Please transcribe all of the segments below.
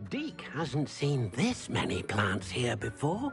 Deke hasn't seen this many plants here before.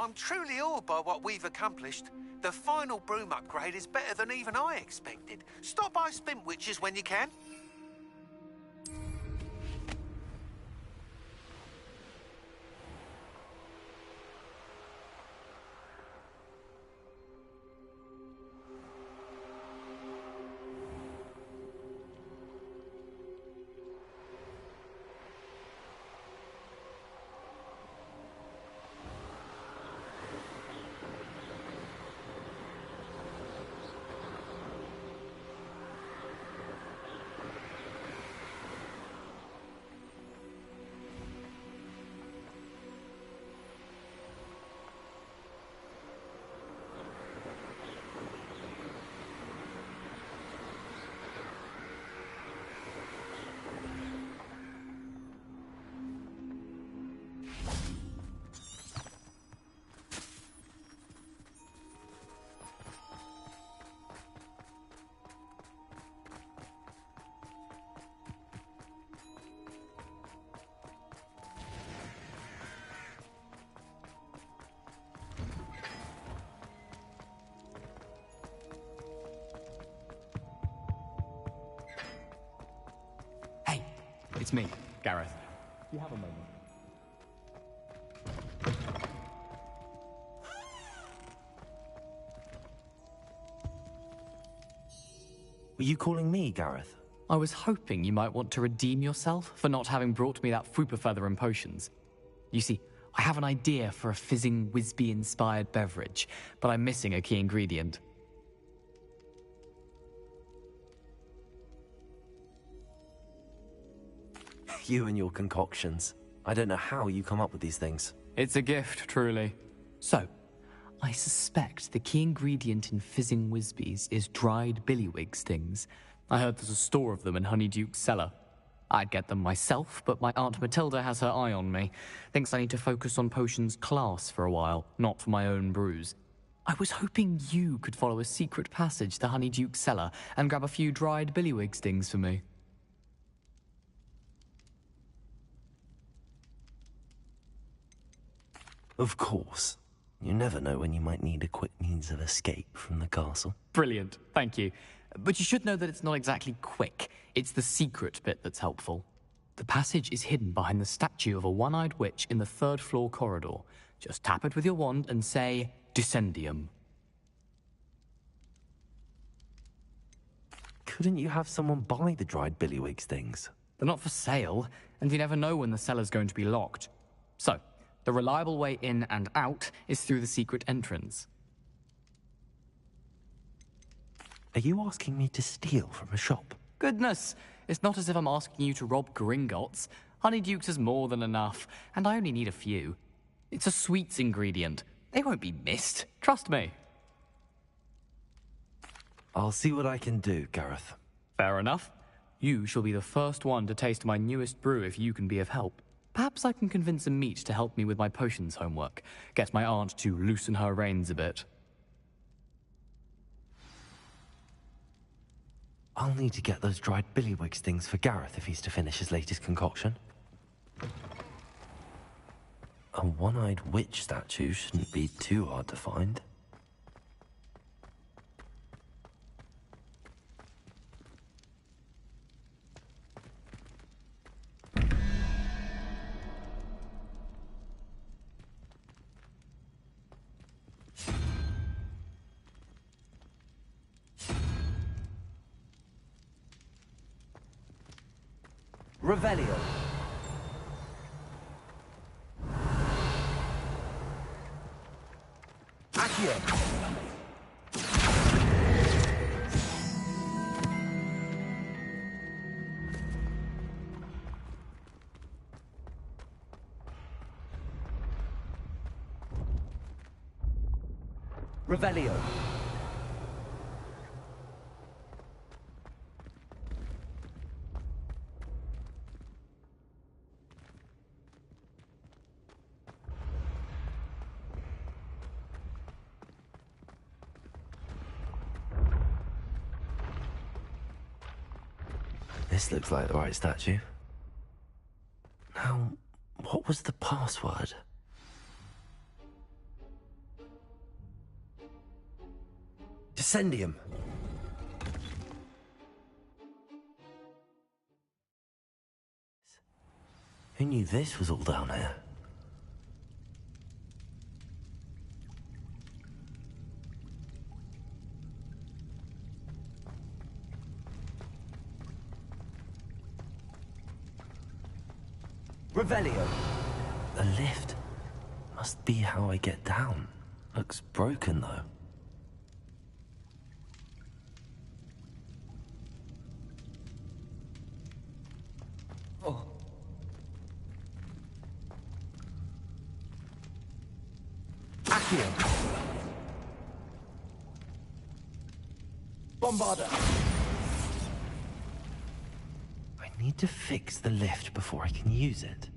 I'm truly awed by what we've accomplished. The final broom upgrade is better than even I expected. Stop by Spintwitches when you can. It's me, Gareth. Do you have a moment? Were you calling me, Gareth? I was hoping you might want to redeem yourself for not having brought me that Fwooper Feather and potions. You see, I have an idea for a fizzing Whizbee-inspired beverage, but I'm missing a key ingredient. You and your concoctions. I don't know how you come up with these things. It's a gift, truly. So, I suspect the key ingredient in fizzing Whizbees is dried billywig stings. I heard there's a store of them in Honeyduke's cellar. I'd get them myself, but my Aunt Matilda has her eye on me. Thinks I need to focus on potions class for a while, not for my own brews. I was hoping you could follow a secret passage to Honeyduke's cellar and grab a few dried billywig stings for me. Of course. You never know when you might need a quick means of escape from the castle. Brilliant, thank you. But you should know that it's not exactly quick. It's the secret bit that's helpful. The passage is hidden behind the statue of a one-eyed witch in the third-floor corridor. Just tap it with your wand and say, Descendium. Couldn't you have someone buy the dried billywig stings? They're not for sale, and you never know when the cellar's going to be locked. So, the reliable way in and out is through the secret entrance. Are you asking me to steal from a shop? Goodness, it's not as if I'm asking you to rob Gringotts. Honeyduke's is more than enough, and I only need a few. It's a sweets ingredient. They won't be missed, trust me. I'll see what I can do, Gareth. Fair enough. You shall be the first one to taste my newest brew if you can be of help. Perhaps I can convince a meat to help me with my potions homework. Get my aunt to loosen her reins a bit. I'll need to get those dried billywig stings for Gareth if he's to finish his latest concoction. A one-eyed witch statue shouldn't be too hard to find. Revelio. Accio. Revelio. This looks like the right statue. Now, what was the password? Incendium. Who knew this was all down here? Revelio. A lift. Must be how I get down. Looks broken, though. Oh. Accio. Bombarda. I need to fix the lift before I can use it.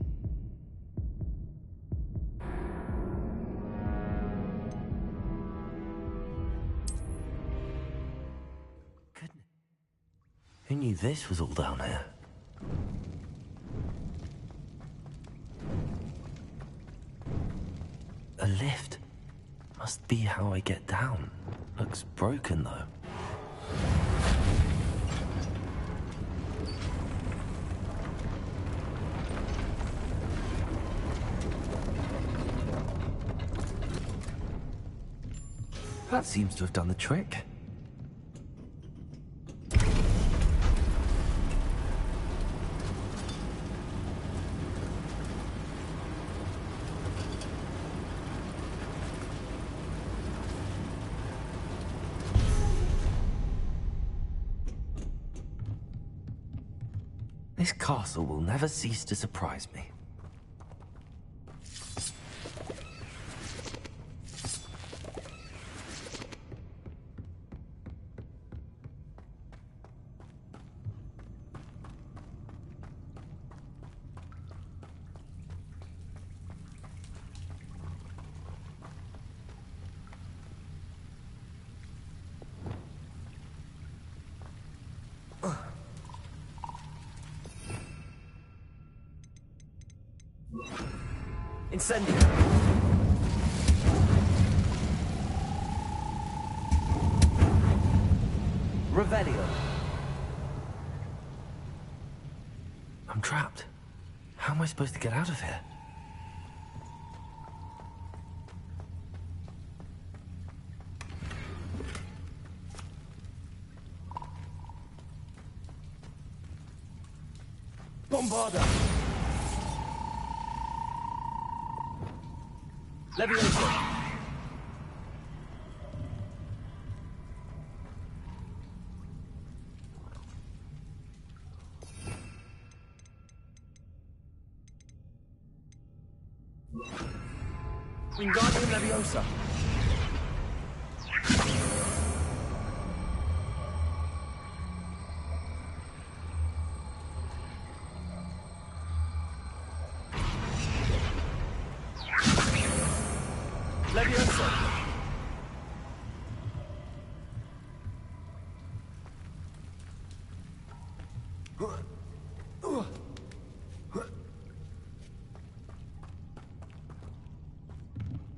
Goodness. Who knew this was all down here? A lift. Must be how I get down. Looks broken, though. That seems to have done the trick. This castle will never cease to surprise me. Incendio. Revelio. I'm trapped. How am I supposed to get out of here? Bombarda. Leviosa. Wingardium Leviosa. Leviosa.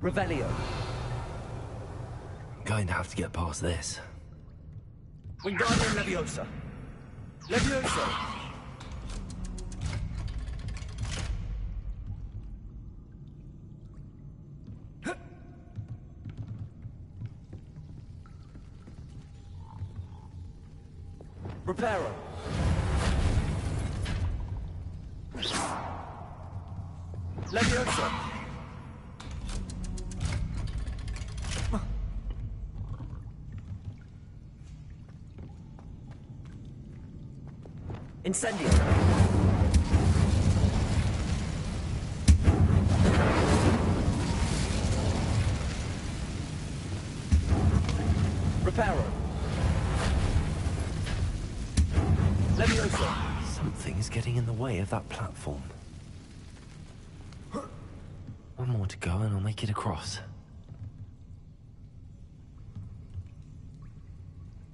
Revelio. I'm going to have to get past this. Wingardium Leviosa. Leviosa. Reparo. Leviosa. Incendio. Reparo. Leviosa. Something is getting in the way of that platform. One more to go and I'll make it across.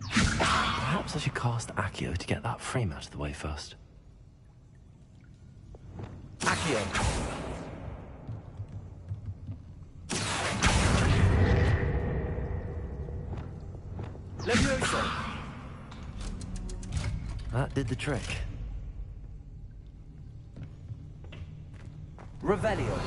Perhaps I should cast Accio to get that frame out of the way first. Accio. Levioso! That did the trick. Revelio!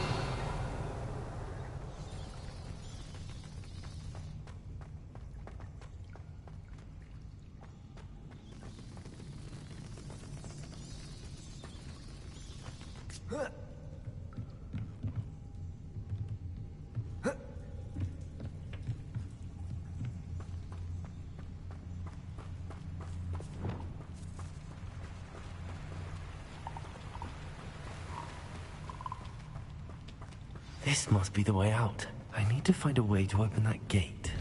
This must be the way out. I need to find a way to open that gate.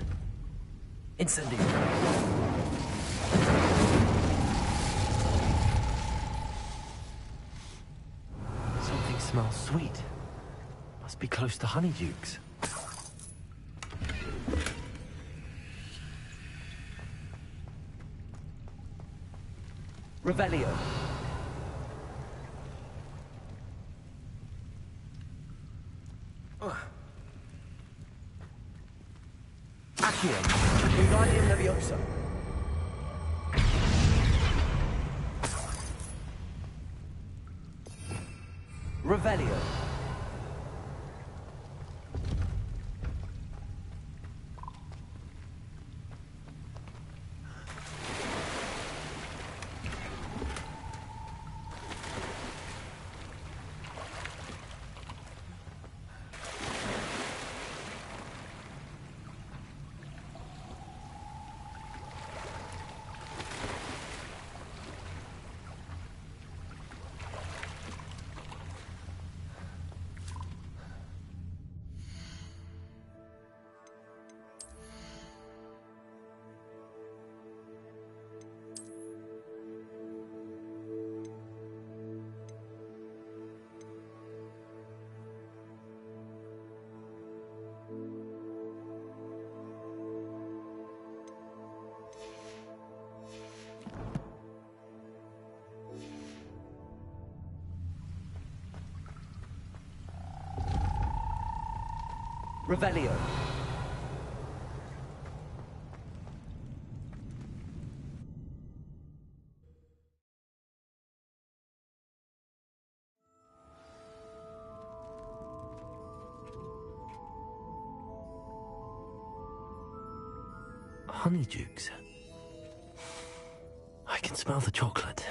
Incendio! Something smells sweet. Must be close to Honeydukes. Revelio! Accio! Wingardium Leviosa! Revelio! Revelio! Honeydukes. I can smell the chocolate.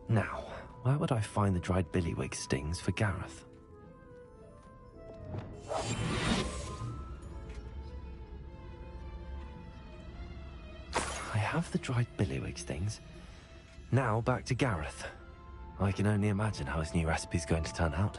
Now, where would I find the dried billywig stings for Gareth? I have the dried billywig stings. Now back to Gareth. I can only imagine how his new recipe's going to turn out.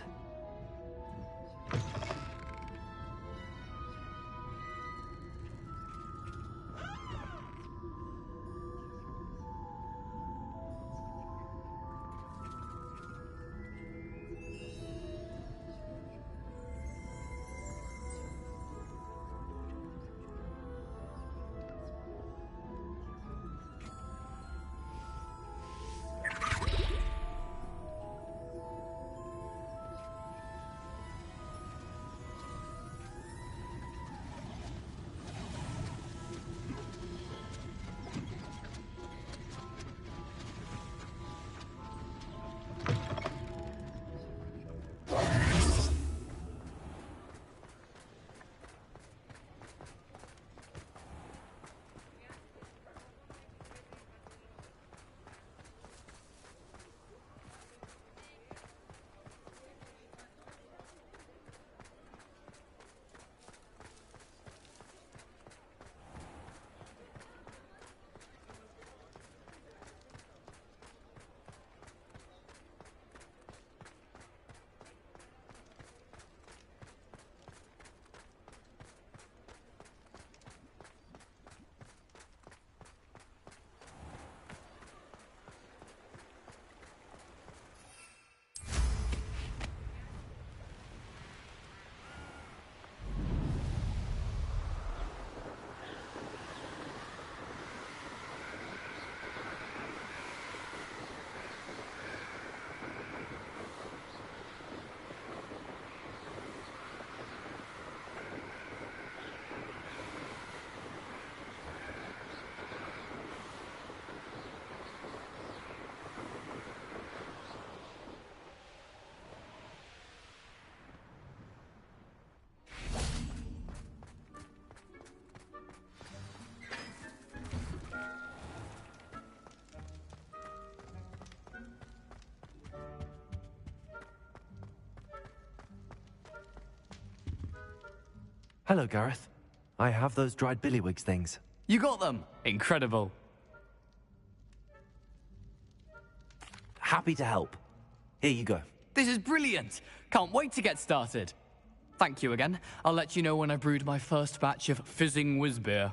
Hello, Gareth. I have those dried billywigs things. You got them! Incredible. Happy to help. Here you go. This is brilliant! Can't wait to get started. Thank you again. I'll let you know when I brewed my first batch of fizzing whiz beer.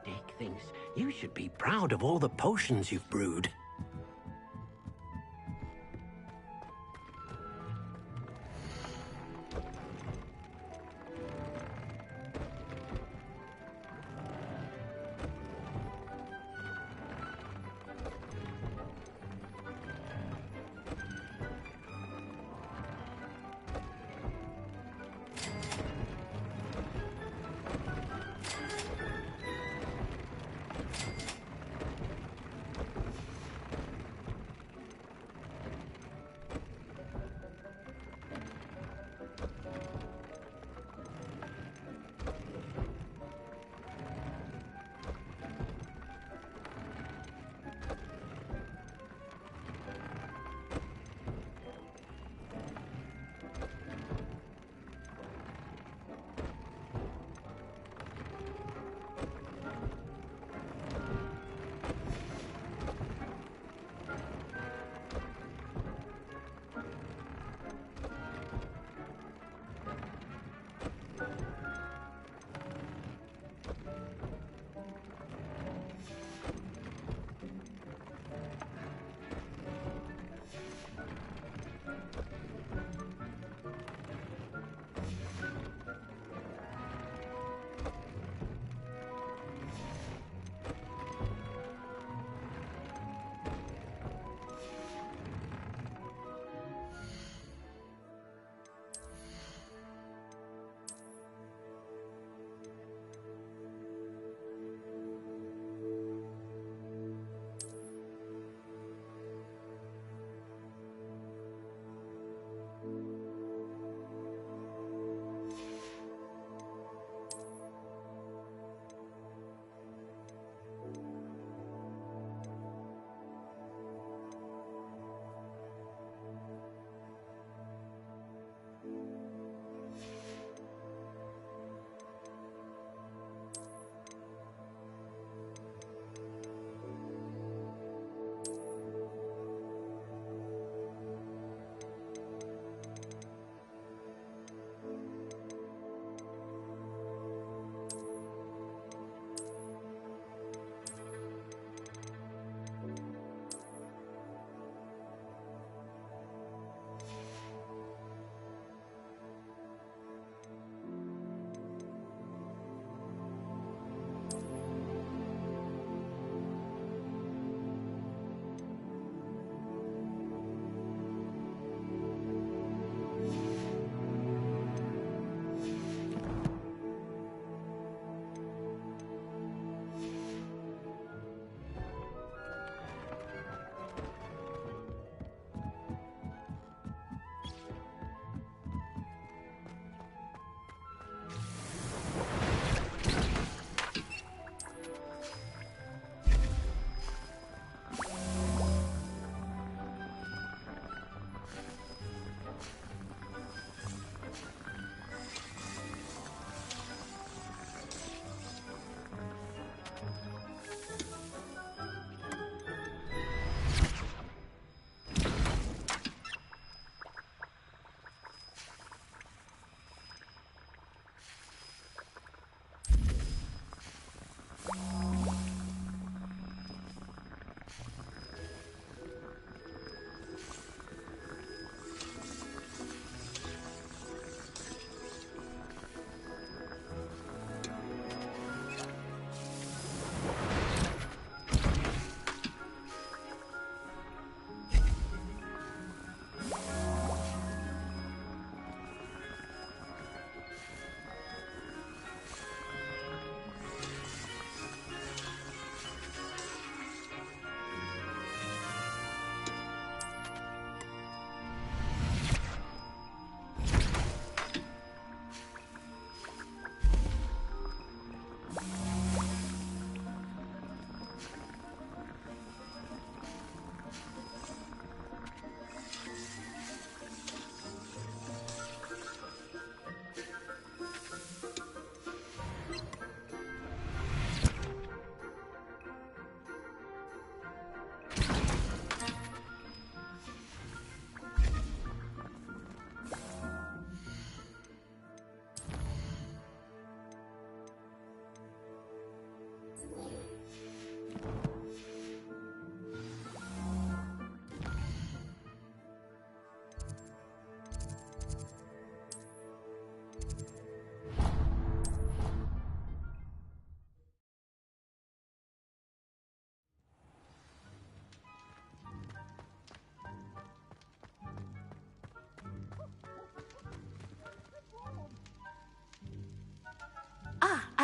Dick thinks you should be proud of all the potions you've brewed.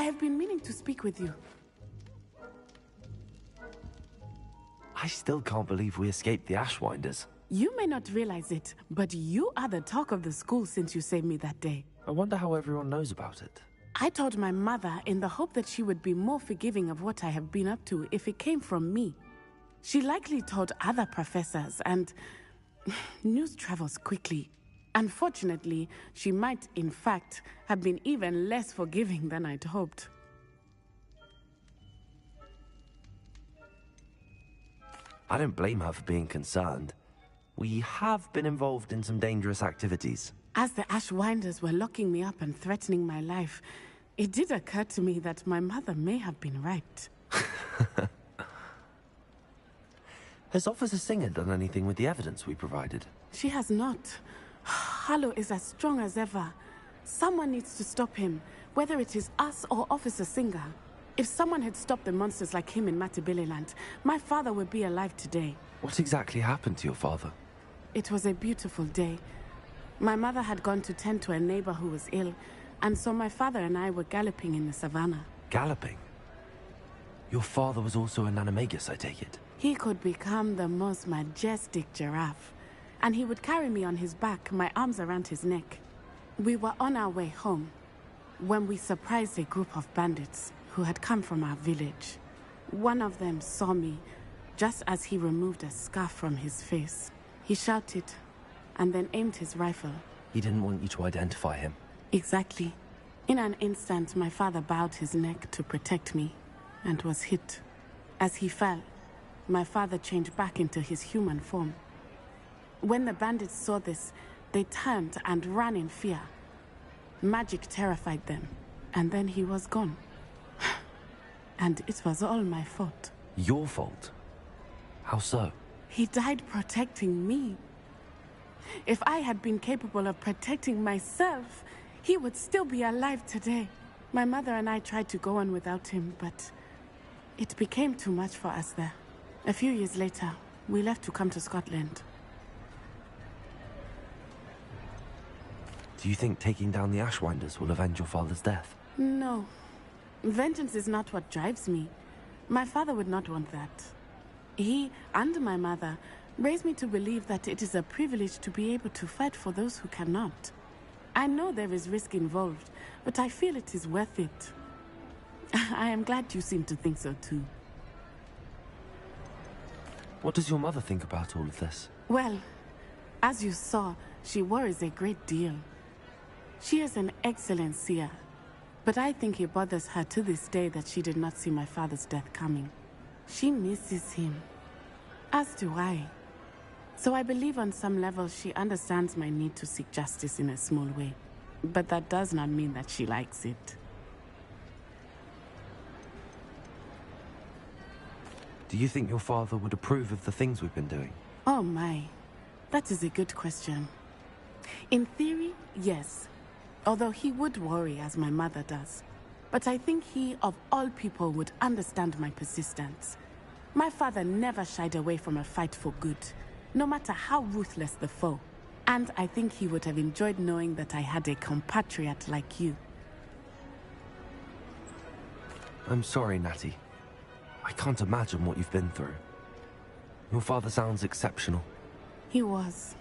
have been meaning to speak with you. I still can't believe we escaped the Ashwinders. You may not realize it, but you are the talk of the school since you saved me that day. I wonder how everyone knows about it. I told my mother in the hope that she would be more forgiving of what I have been up to if it came from me. She likely told other professors, and news travels quickly. Unfortunately, she might, in fact, have been even less forgiving than I'd hoped. I don't blame her for being concerned. We have been involved in some dangerous activities. As the Ashwinders were locking me up and threatening my life, it did occur to me that my mother may have been right. Has Officer Singer done anything with the evidence we provided? She has not. Harlow is as strong as ever. Someone needs to stop him, whether it is us or Officer Singer. If someone had stopped the monsters like him in Matabeleland, my father would be alive today. What exactly happened to your father? It was a beautiful day. My mother had gone to tend to a neighbor who was ill, and so my father and I were galloping in the savannah. Galloping? Your father was also an animagus, I take it? He could become the most majestic giraffe, and he would carry me on his back, my arms around his neck. We were on our way home when we surprised a group of bandits who had come from our village. One of them saw me just as he removed a scarf from his face. He shouted and then aimed his rifle. He didn't want you to identify him. Exactly. In an instant, my father bowed his neck to protect me and was hit. As he fell, my father changed back into his human form. When the bandits saw this, they turned and ran in fear. Magic terrified them, and then he was gone. And it was all my fault. Your fault? How so? He died protecting me. If I had been capable of protecting myself, he would still be alive today. My mother and I tried to go on without him, but it became too much for us there. A few years later, we left to come to Scotland. Do you think taking down the Ashwinders will avenge your father's death? No. Vengeance is not what drives me. My father would not want that. He and my mother raised me to believe that it is a privilege to be able to fight for those who cannot. I know there is risk involved, but I feel it is worth it. I am glad you seem to think so too. What does your mother think about all of this? Well, as you saw, she worries a great deal. She is an excellent seer, but I think it bothers her to this day that she did not see my father's death coming. She misses him, as do I. So I believe on some level she understands my need to seek justice in a small way. But that does not mean that she likes it. Do you think your father would approve of the things we've been doing? Oh my, that is a good question. In theory, yes. Although he would worry as my mother does. But I think he, of all people, would understand my persistence. My father never shied away from a fight for good, no matter how ruthless the foe. And I think he would have enjoyed knowing that I had a compatriot like you. I'm sorry, Natty. I can't imagine what you've been through. Your father sounds exceptional. He was.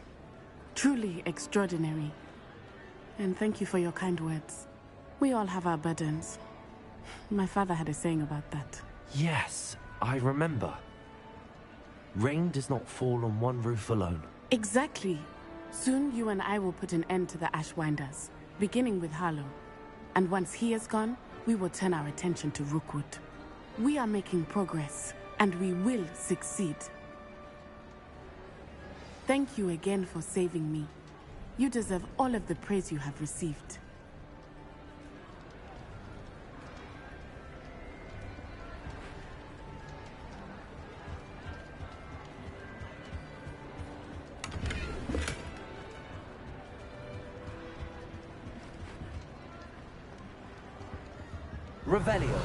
Truly extraordinary. And thank you for your kind words. We all have our burdens. My father had a saying about that. Yes, I remember. Rain does not fall on one roof alone. Exactly. Soon you and I will put an end to the Ashwinders, beginning with Harlow. And once he is gone, we will turn our attention to Rookwood. We are making progress, and we will succeed. Thank you again for saving me. You deserve all of the praise you have received. Revelio.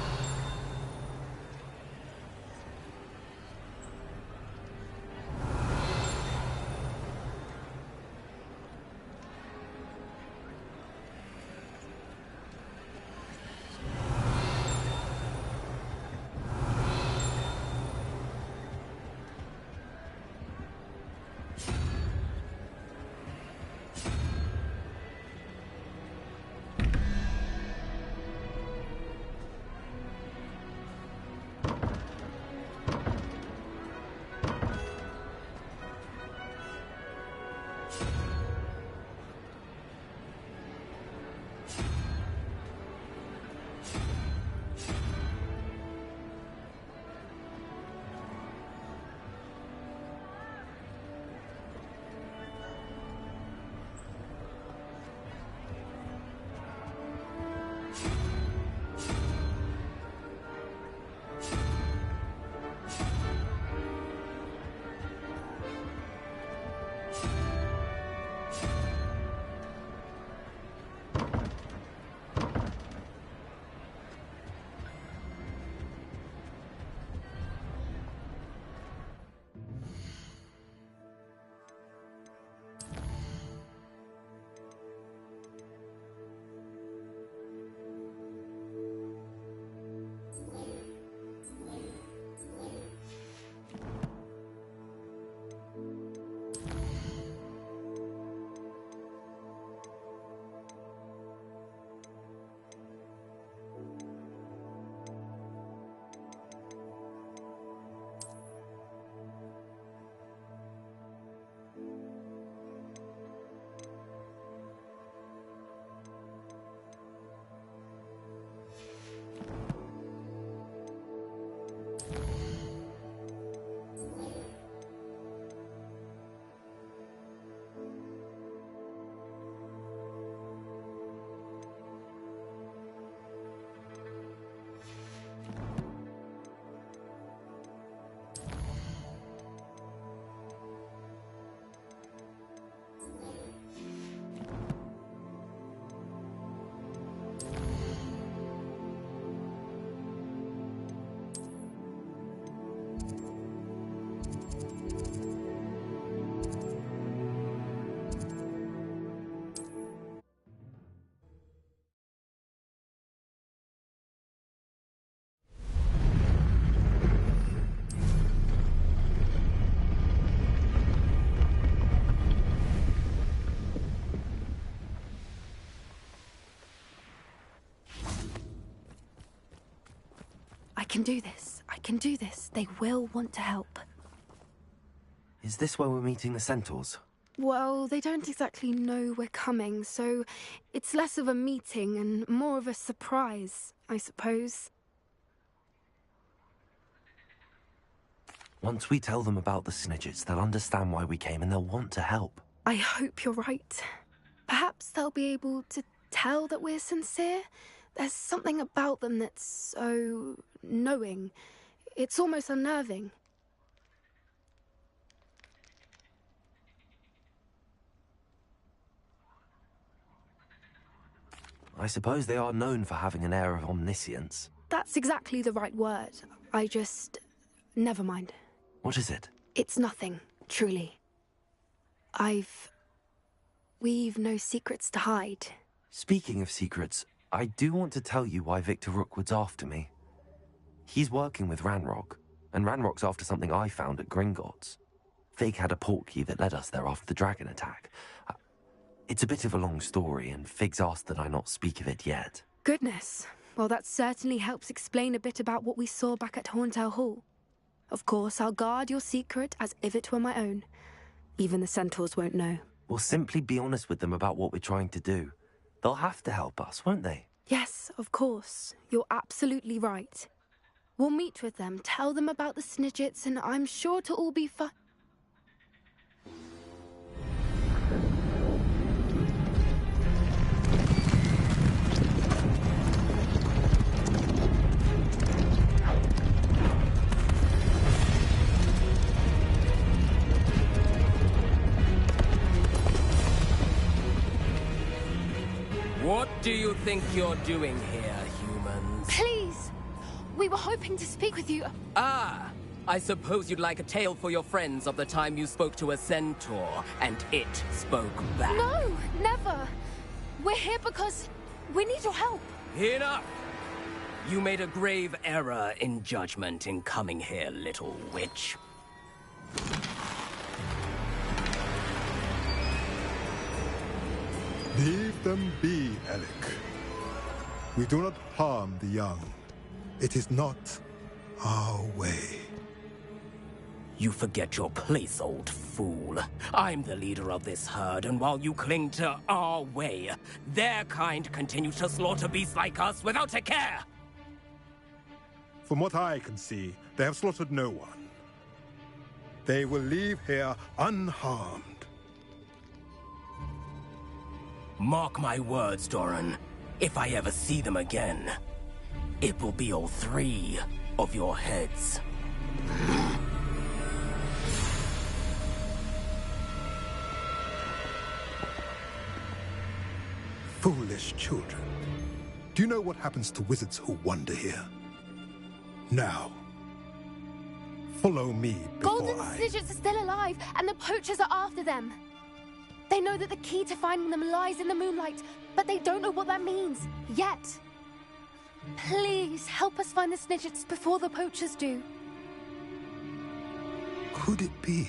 can do this. I can do this. They will want to help. Is this where we're meeting the centaurs? Well, they don't exactly know we're coming, so it's less of a meeting and more of a surprise, I suppose. Once we tell them about the Snidgets, they'll understand why we came and they'll want to help. I hope you're right. Perhaps they'll be able to tell that we're sincere. There's something about them that's so knowing. It's almost unnerving. I suppose they are known for having an air of omniscience. That's exactly the right word. Never mind. What is it? It's nothing, truly. We've no secrets to hide. Speaking of secrets, I do want to tell you why Victor Rookwood's after me. He's working with Ranrock, and Ranrock's after something I found at Gringotts. Fig had a portkey that led us there after the dragon attack. It's a bit of a long story, and Fig's asked that I not speak of it yet. Goodness. Well, that certainly helps explain a bit about what we saw back at Horntail Hall. Of course, I'll guard your secret as if it were my own. Even the centaurs won't know. We'll simply be honest with them about what we're trying to do. They'll have to help us, won't they? Yes, of course. You're absolutely right. We'll meet with them, tell them about the Snidgets, and I'm sure it'll all be fun. What do you think you're doing here, humans? Please! We were hoping to speak with you. Ah! I suppose you'd like a tale for your friends of the time you spoke to a centaur, and it spoke back. No, never! We're here because we need your help. Enough! You made a grave error in judgment in coming here, little witch. Leave them be, Alec. We do not harm the young. It is not our way. You forget your place, old fool. I'm the leader of this herd, and while you cling to our way, their kind continue to slaughter beasts like us without a care! From what I can see, they have slaughtered no one. They will leave here unharmed. Mark my words, Doran. If I ever see them again, it will be all 3 of your heads. Foolish children. Do you know what happens to wizards who wander here? Now, follow me before Golden Snidgets are still alive, and the poachers are after them. They know that the key to finding them lies in the moonlight, but they don't know what that means, yet. Please, help us find the Snidgets before the poachers do. Could it be?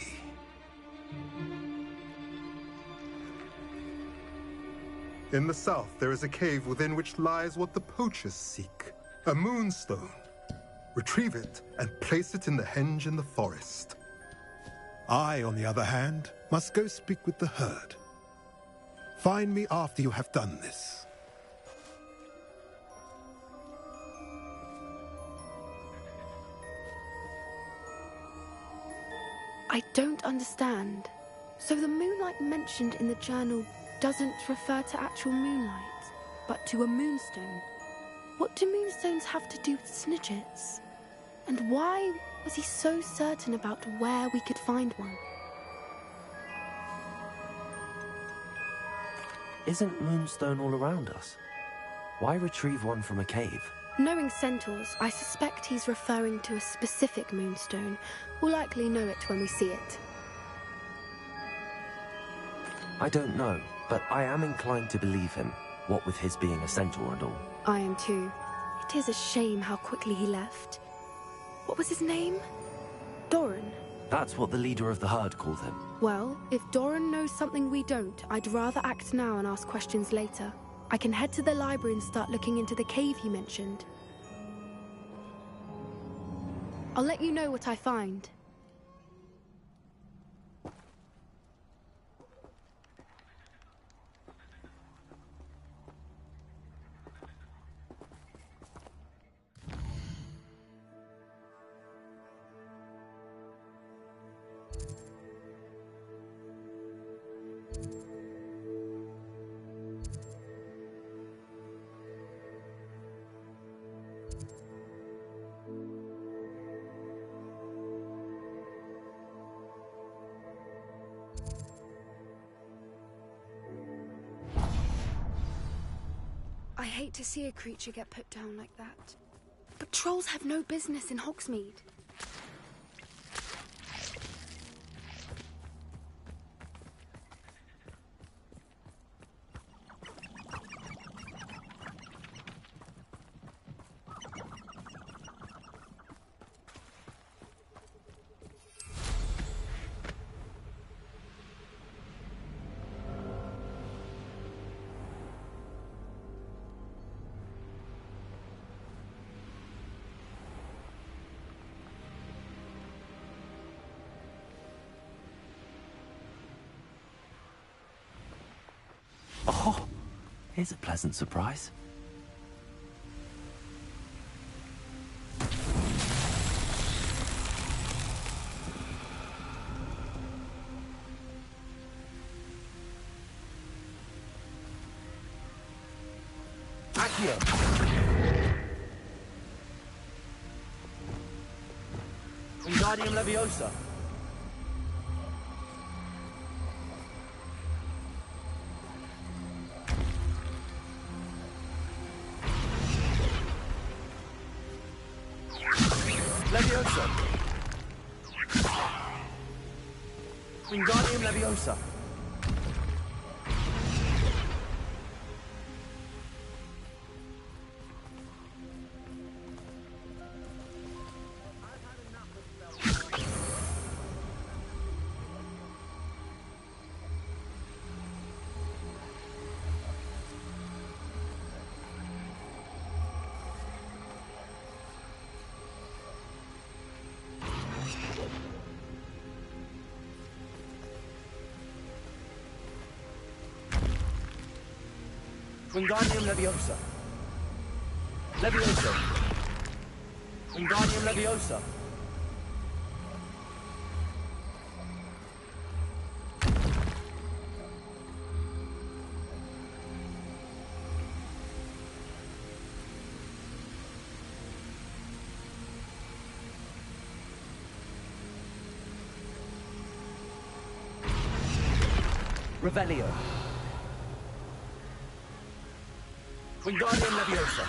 In the south, there is a cave within which lies what the poachers seek. A moonstone. Retrieve it and place it in the henge in the forest. I, on the other hand, must go speak with the herd. Find me after you have done this. I don't understand. So the moonlight mentioned in the journal doesn't refer to actual moonlight, but to a moonstone. What do moonstones have to do with Snidgets? And why was he so certain about where we could find one? Isn't Moonstone all around us? Why retrieve one from a cave? Knowing centaurs, I suspect he's referring to a specific moonstone. We'll likely know it when we see it. I don't know, but I am inclined to believe him, what with his being a centaur and all. I am too. It is a shame how quickly he left. What was his name? Doran. That's what the leader of the herd called him. Well, if Doran knows something we don't, I'd rather act now and ask questions later. I can head to the library and start looking into the cave he mentioned. I'll let you know what I find. I hate to see a creature get put down like that. But trolls have no business in Hogsmeade. Oh, here's a pleasant surprise. Accio! Wingardium Leviosa! Leviosa! Wingardium Leviosa! Wingardium Leviosa! Leviosa! Wingardium Leviosa! Revelio! Wingardium Leviosa!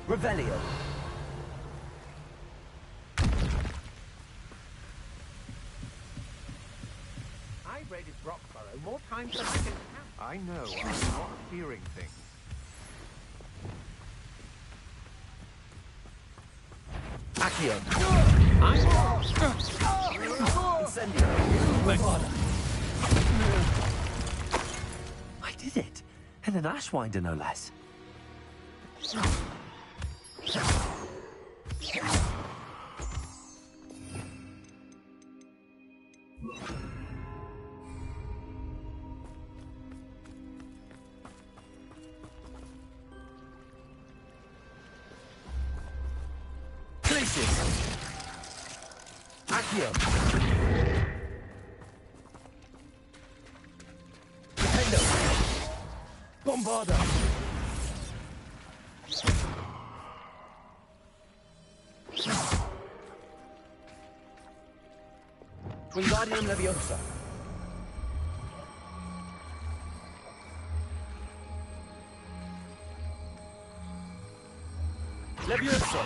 Revelio! I've raided Brockborough more times than I can count. I know, I'm not hearing things. Accio! Incendio! I did it! And an Ashwinder, no less. Places! Accio! Defendo! Bombarda! Wingardium Leviosa! Levioso!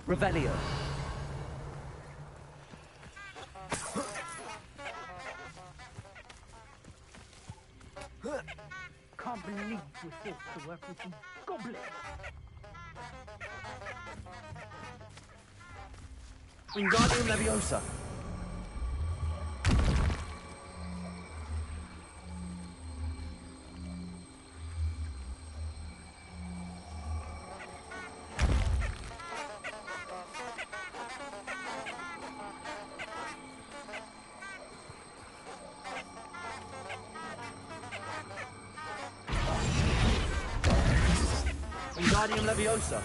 Revelio. Can't believe we're forced to work with these goblins. Wingardium Leviosa. Wingardium Leviosa.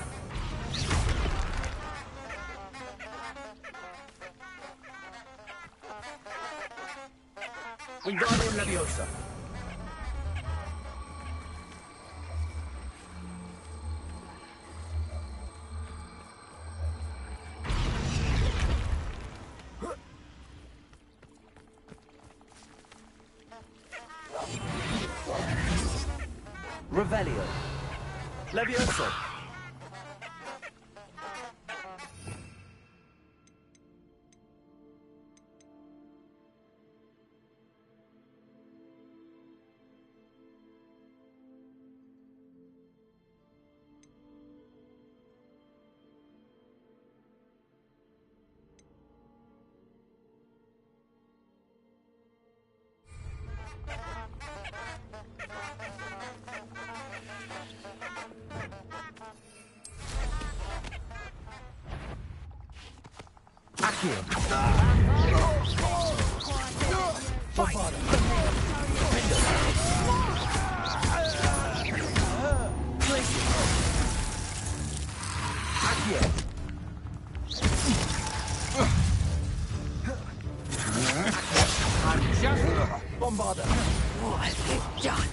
Wingardium Leviosa. Revelio. Levioso. Accio. Bombada. Glacier. Accio. I'm just Bombada. What have you done?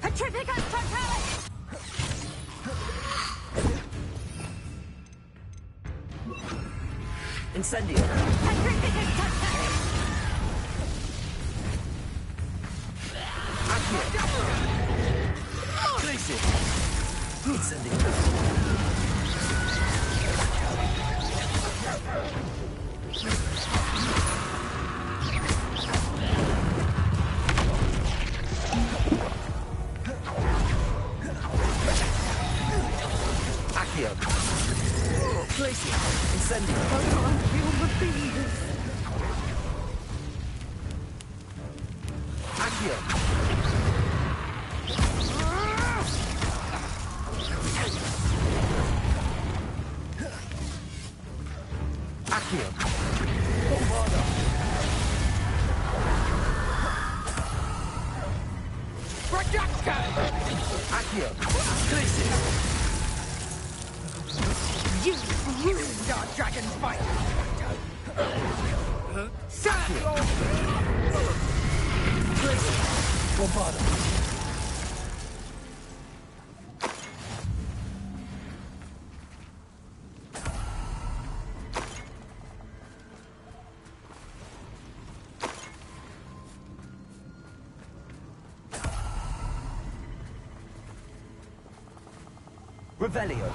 Petrificus Totalis! Incendio. Petrificus Totalis! Accio. Glacier. Incendio. Accio. Glacier. Incendio. I can't feel the fingers. Accio. Accio. Bombada. Projectile. Accio. Glacier. You ruined our dragon fight. Accio. Glacier. Bombada. Revelio.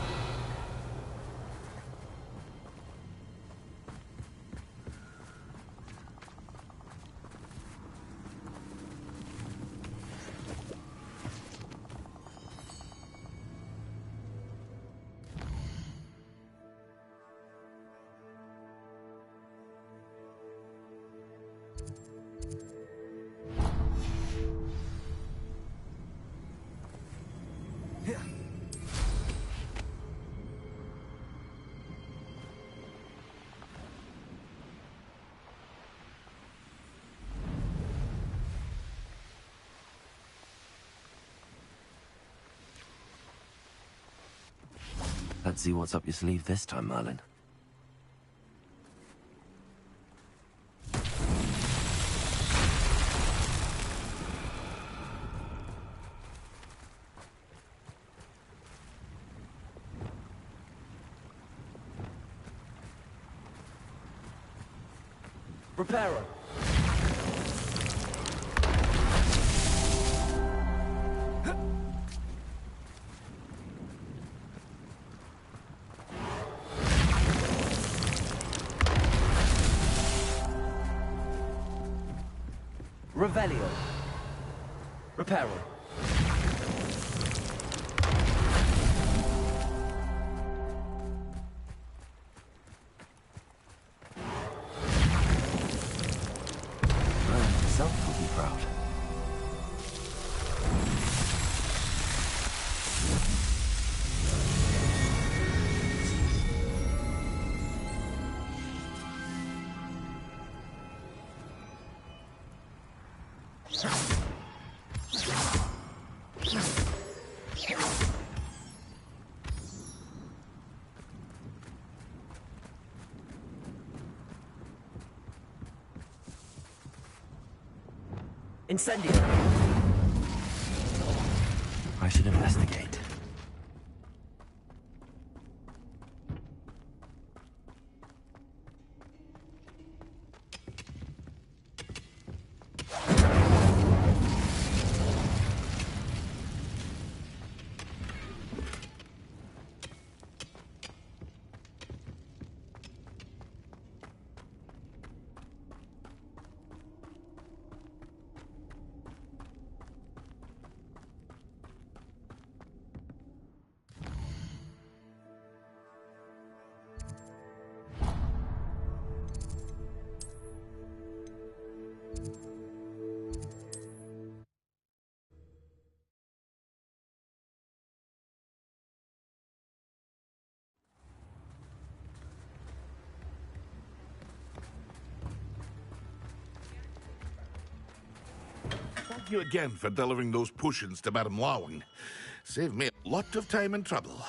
Let's see what's up your sleeve this time, Merlin. Preparo. Revelio. Reparo. I myself will be proud. Incendio. I should investigate. Thank you again for delivering those potions to Madame Lawing. Saved me a lot of time and trouble.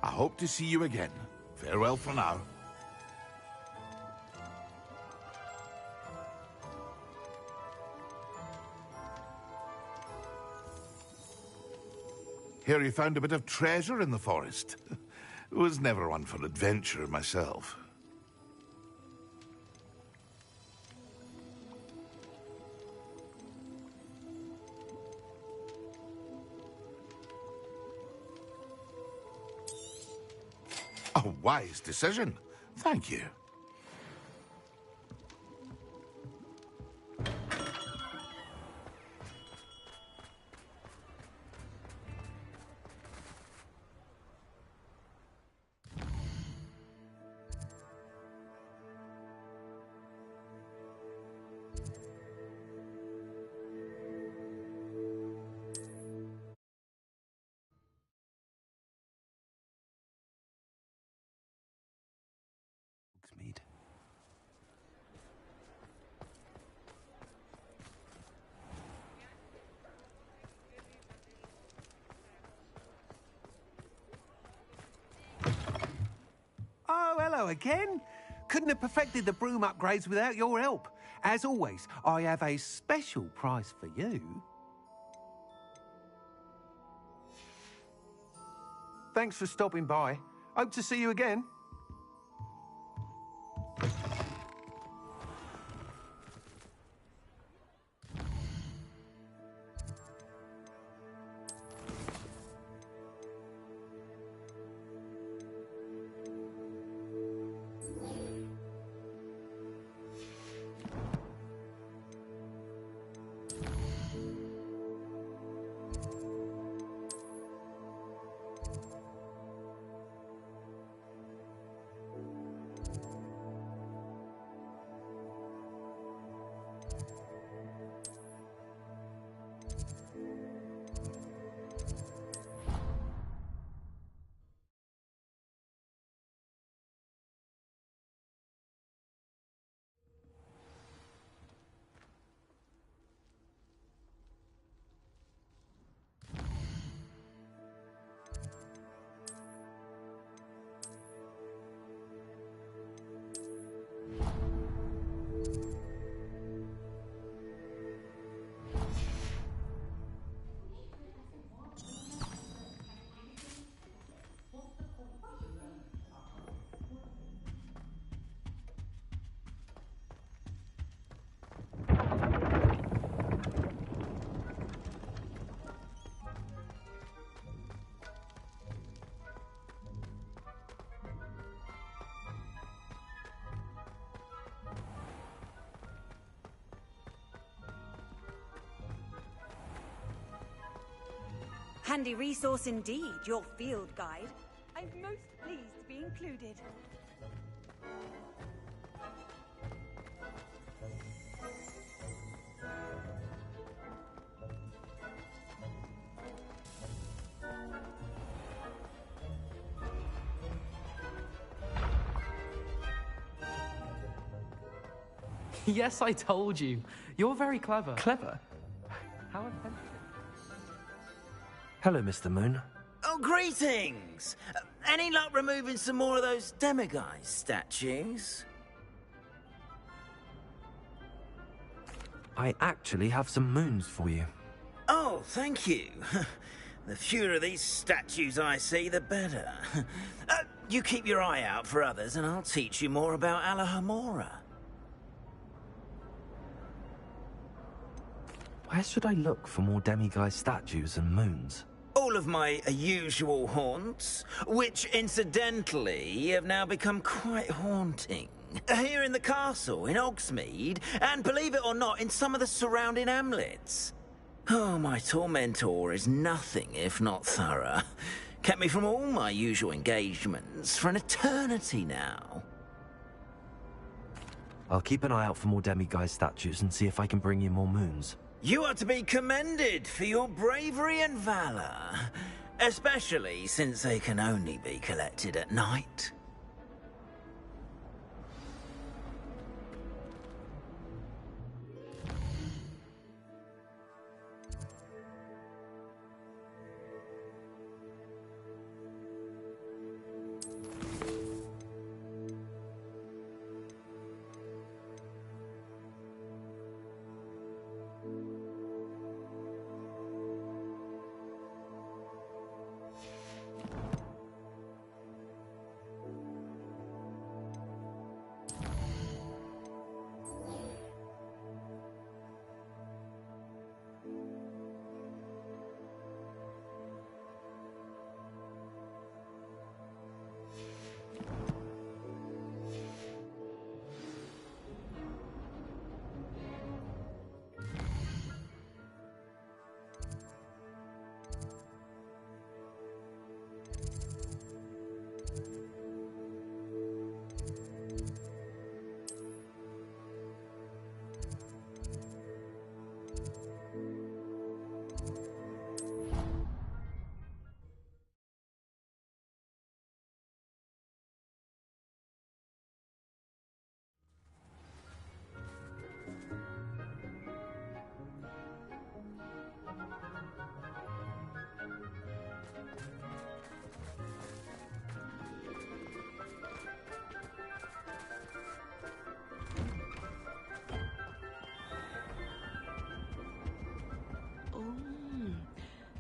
I hope to see you again. Farewell for now. Hear you found a bit of treasure in the forest. Was never one for adventure myself. A wise decision. Thank you. Mead. Oh, hello again. Couldn't have perfected the broom upgrades without your help. As always, I have a special prize for you. Thanks for stopping by. Hope to see you again. Handy resource indeed, your field guide. I'm most pleased to be included. Yes, I told you. You're very clever. Clever? How offensive. Hello, Mr. Moon. Oh, greetings! Any luck removing some more of those demiguise statues? I actually have some moons for you. Oh, thank you. The fewer of these statues I see, the better. You keep your eye out for others, and I'll teach you more about Alahamora. Where should I look for more demiguise statues and moons? All of my usual haunts, which incidentally have now become quite haunting. Here in the castle, in Hogsmeade, and believe it or not, in some of the surrounding hamlets. Oh, my tormentor is nothing if not thorough. Kept me from all my usual engagements for an eternity now. I'll keep an eye out for more demiguise statues and see if I can bring you more moons. You are to be commended for your bravery and valor, especially since they can only be collected at night.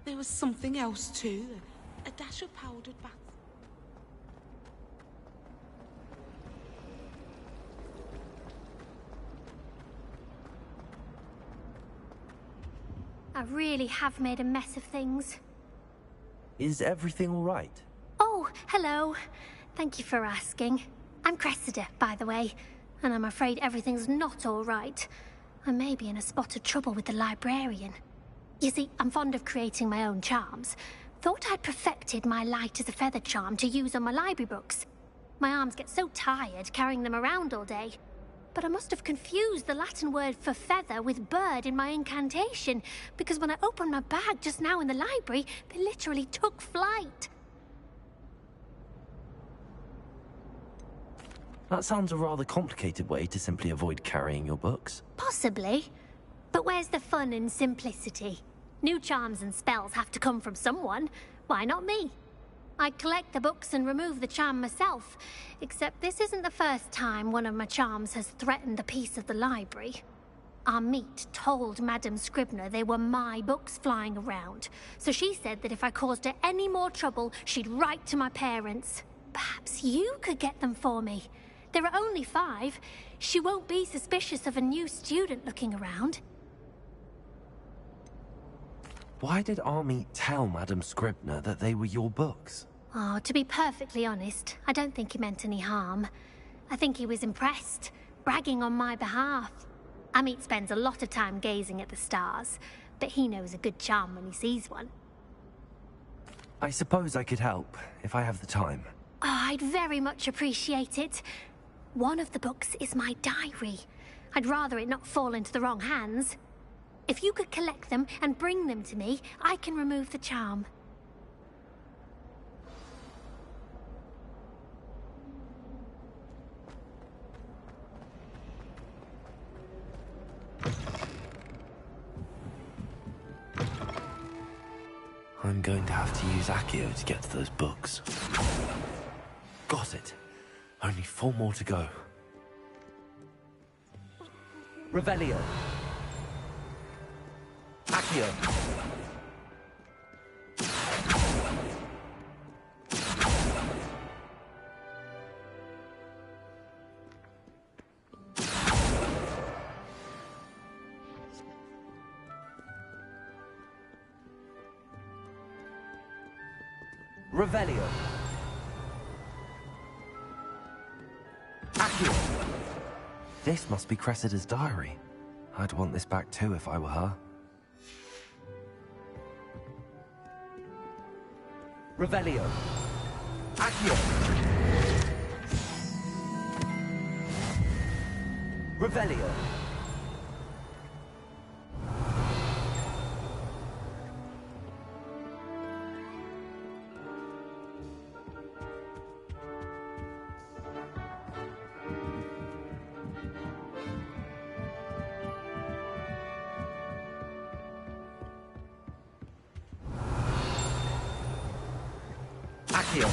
There was something else too. A dash of powdered bath. I really have made a mess of things. Is everything all right? Oh, hello. Thank you for asking. I'm Cressida, by the way, and I'm afraid everything's not all right. I may be in a spot of trouble with the librarian. You see, I'm fond of creating my own charms. Thought I'd perfected my light as a feather charm to use on my library books. My arms get so tired carrying them around all day. But I must have confused the Latin word for feather with bird in my incantation, because when I opened my bag just now in the library, they literally took flight. That sounds a rather complicated way to simply avoid carrying your books. Possibly. But where's the fun in simplicity? New charms and spells have to come from someone. Why not me? I'd collect the books and remove the charm myself, except this isn't the first time one of my charms has threatened the peace of the library. Our meet told Madame Scribner they were my books flying around, so she said that if I caused her any more trouble, she'd write to my parents. Perhaps you could get them for me. There are only 5. She won't be suspicious of a new student looking around. Why did Army tell Madame Scribner that they were your books? Oh, to be perfectly honest, I don't think he meant any harm. I think he was impressed, bragging on my behalf. Amit spends a lot of time gazing at the stars, but he knows a good charm when he sees one. I suppose I could help, if I have the time. Oh, I'd very much appreciate it. One of the books is my diary. I'd rather it not fall into the wrong hands. If you could collect them and bring them to me, I can remove the charm. I'm going to have to use Accio to get to those books. Got it. Only 4 more to go. Revelio. Accio. Revelio. Accio. This must be Cressida's diary. I'd want this back too if I were her. Revelio. Accio. Revelio. Accio.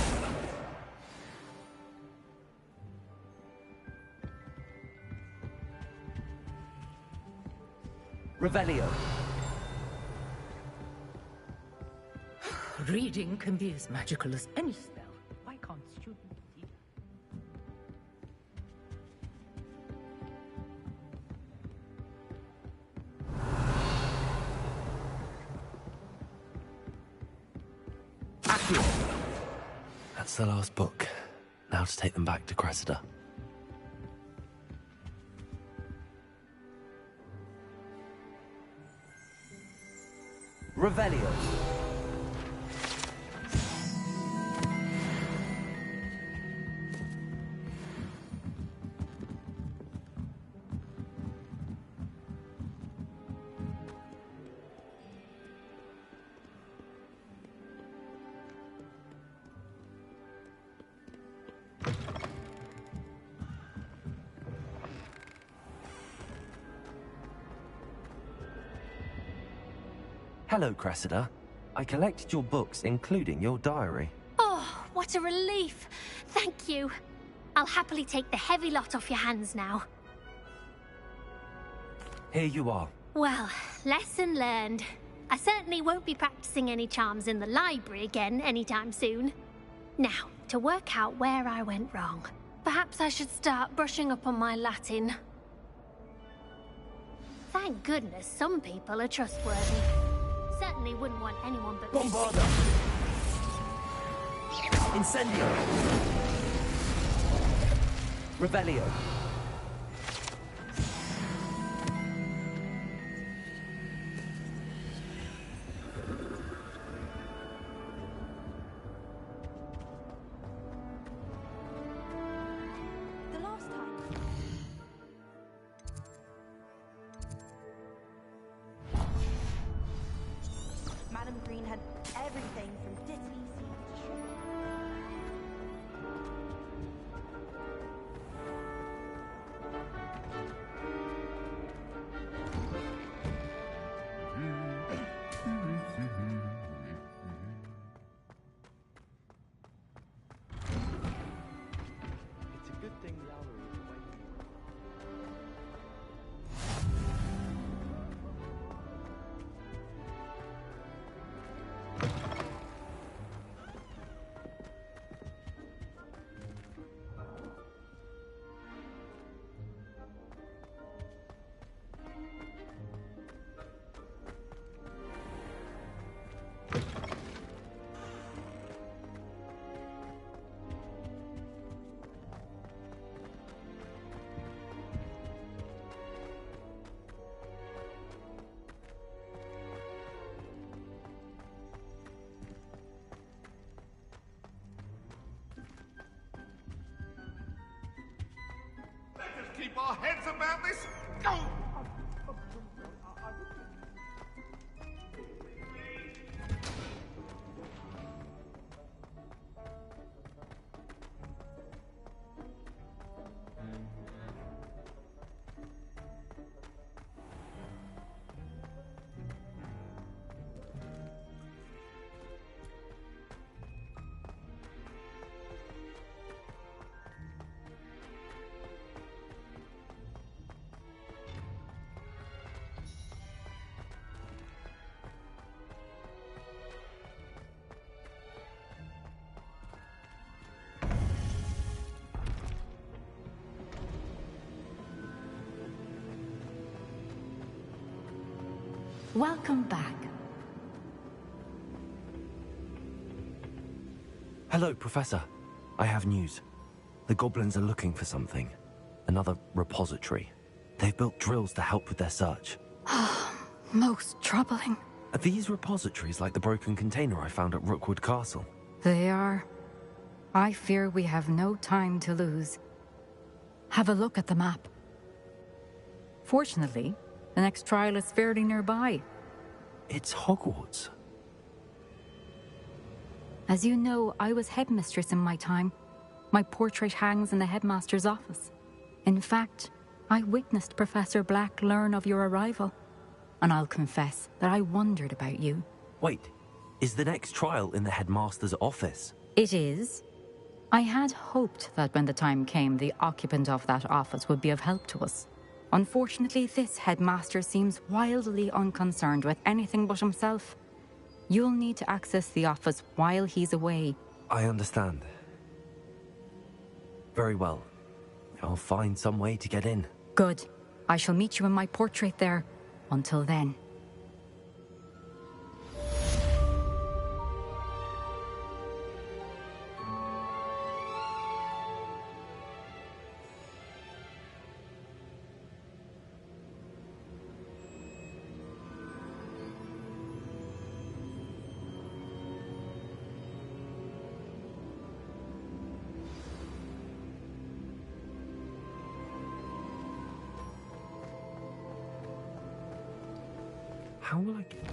Revelio. Reading can be as magical as any spell. Why can't students see Accio. That's the last book. Now to take them back to Cressida. Revelio. Hello, Cressida. I collected your books, including your diary. Oh, what a relief. Thank you. I'll happily take the heavy lot off your hands now. Here you are. Well, lesson learned. I certainly won't be practicing any charms in the library again anytime soon. Now, to work out where I went wrong. Perhaps I should start brushing up on my Latin. Thank goodness some people are trustworthy. Certainly wouldn't want anyone but Bombarda. Incendio. Revelio. The last time. Madam Green had everything from ditty scenes to sugar. our heads about this? Go! Welcome back. Hello, Professor. I have news. The goblins are looking for something. Another repository. They've built drills to help with their search. Most troubling. Are these repositories like the broken container I found at Rookwood Castle? They are. I fear we have no time to lose. Have a look at the map. Fortunately, the next trial is fairly nearby. It's Hogwarts. As you know, I was headmistress in my time. My portrait hangs in the headmaster's office. In fact, I witnessed Professor Black learn of your arrival. And I'll confess that I wondered about you. Wait, is the next trial in the headmaster's office? It is. I had hoped that when the time came, the occupant of that office would be of help to us. Unfortunately, this headmaster seems wildly unconcerned with anything but himself. You'll need to access the office while he's away. I understand. Very well. I'll find some way to get in. Good. I shall meet you in my portrait there. Until then. How will I get...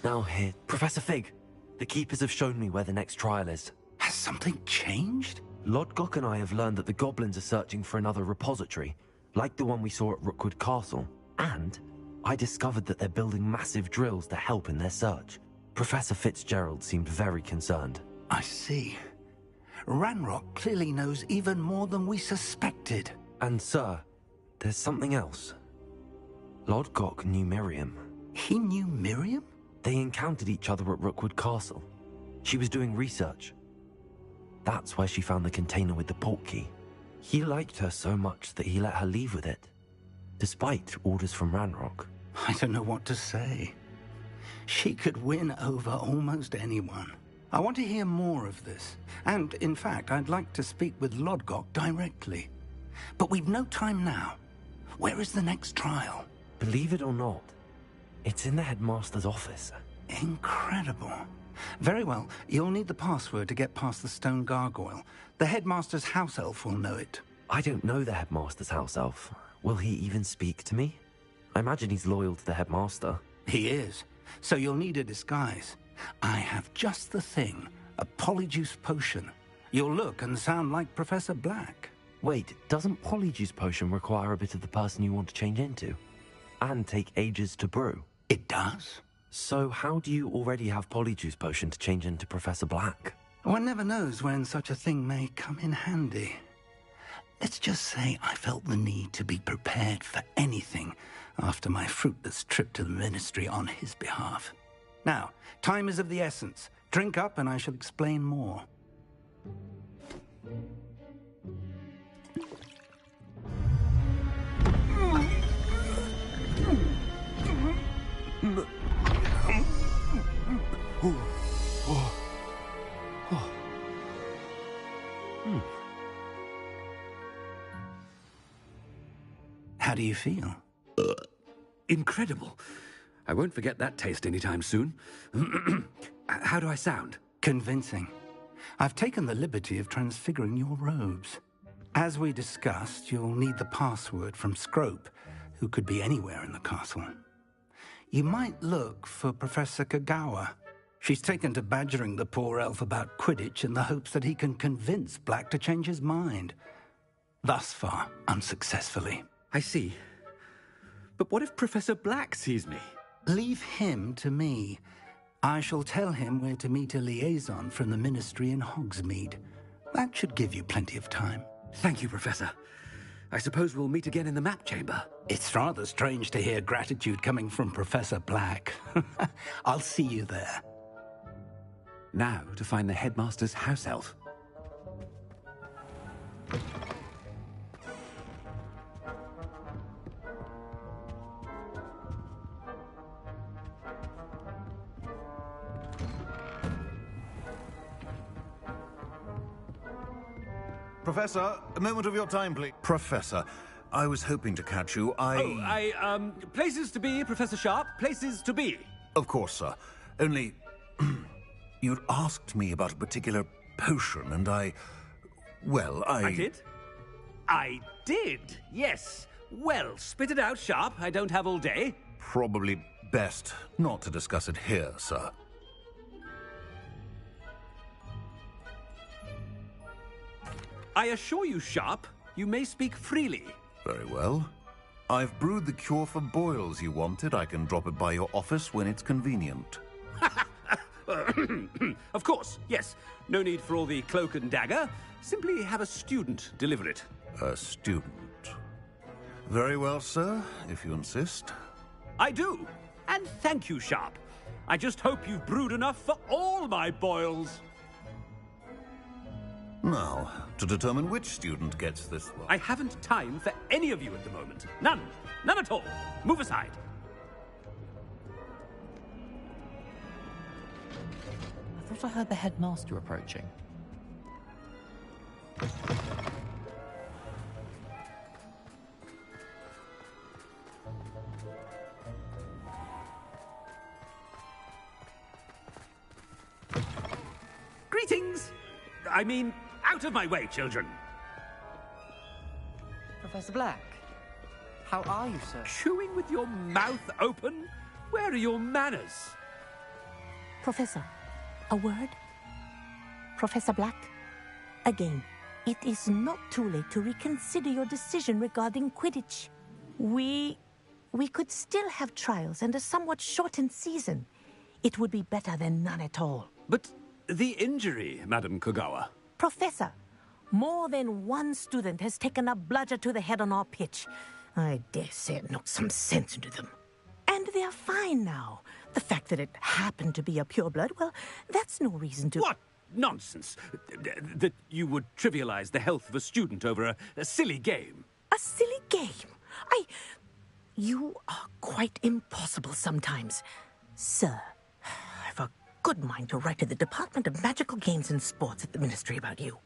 Now here, Professor Fig. The Keepers have shown me where the next trial is. Has something changed? Lodgok and I have learned that the goblins are searching for another repository, like the one we saw at Rookwood Castle. And I discovered that they're building massive drills to help in their search. Professor Fitzgerald seemed very concerned. I see. Ranrock clearly knows even more than we suspected. And sir, there's something else. Lodgok knew Miriam. He knew Miriam? They encountered each other at Rookwood Castle. She was doing research. That's where she found the container with the portkey. He liked her so much that he let her leave with it, despite orders from Ranrock. I don't know what to say. She could win over almost anyone. I want to hear more of this. And, in fact, I'd like to speak with Lodgok directly. But we've no time now. Where is the next trial? Believe it or not, it's in the headmaster's office. Incredible. Very well, you'll need the password to get past the stone gargoyle. The headmaster's house elf will know it. I don't know the headmaster's house elf. Will he even speak to me? I imagine he's loyal to the headmaster. He is. So you'll need a disguise. I have just the thing. A polyjuice potion. You'll look and sound like Professor Black. Wait, doesn't Polyjuice Potion require a bit of the person you want to change into? And take ages to brew? It does. So how do you already have Polyjuice Potion to change into Professor Black? One never knows when such a thing may come in handy. Let's just say I felt the need to be prepared for anything after my fruitless trip to the Ministry on his behalf. Now, time is of the essence. Drink up and I shall explain more. How do you feel? Incredible. I won't forget that taste anytime soon. How do I sound? Convincing. I've taken the liberty of transfiguring your robes. As we discussed, you'll need the password from Scrope, who could be anywhere in the castle. You might look for Professor Kagawa. She's taken to badgering the poor elf about Quidditch in the hopes that he can convince Black to change his mind. Thus far, unsuccessfully. I see. But what if Professor Black sees me? Leave him to me. I shall tell him where to meet a liaison from the Ministry in Hogsmeade. That should give you plenty of time. Thank you, Professor. I suppose we'll meet again in the map chamber. It's rather strange to hear gratitude coming from Professor Black. I'll see you there. Now to find the headmaster's house elf. Professor, a moment of your time, please. Professor, I was hoping to catch you. Places to be, Professor Sharp. Places to be. Of course, sir. Only, you'd asked me about a particular potion, and I did? I did, yes. Well, spit it out, Sharp. I don't have all day. Probably best not to discuss it here, sir. I assure you, Sharp, you may speak freely. Very well. I've brewed the cure for boils you wanted. I can drop it by your office when it's convenient. Of course, yes. No need for all the cloak and dagger. Simply have a student deliver it. A student? Very well, sir, if you insist. I do. And thank you, Sharp. I just hope you've brewed enough for all my boils. Now, to determine which student gets this one. I haven't time for any of you at the moment. None. None at all. Move aside. I thought I heard the headmaster approaching. Greetings! I mean, out of my way, children. Professor Black, how are you, sir? Chewing with your mouth open? Where are your manners? Professor, a word? Professor Black, again, it is not too late to reconsider your decision regarding Quidditch. We could still have trials and a somewhat shortened season. It would be better than none at all. But the injury, Madam Kagawa. Professor, more than one student has taken a bludger to the head on our pitch. I dare say it knocked some sense into them. And they're fine now. The fact that it happened to be a pureblood, well, that's no reason to... What nonsense! That you would trivialize the health of a student over a silly game. A silly game? You are quite impossible sometimes. Sir, I've a good mind to write to the Department of Magical Games and Sports at the Ministry about you.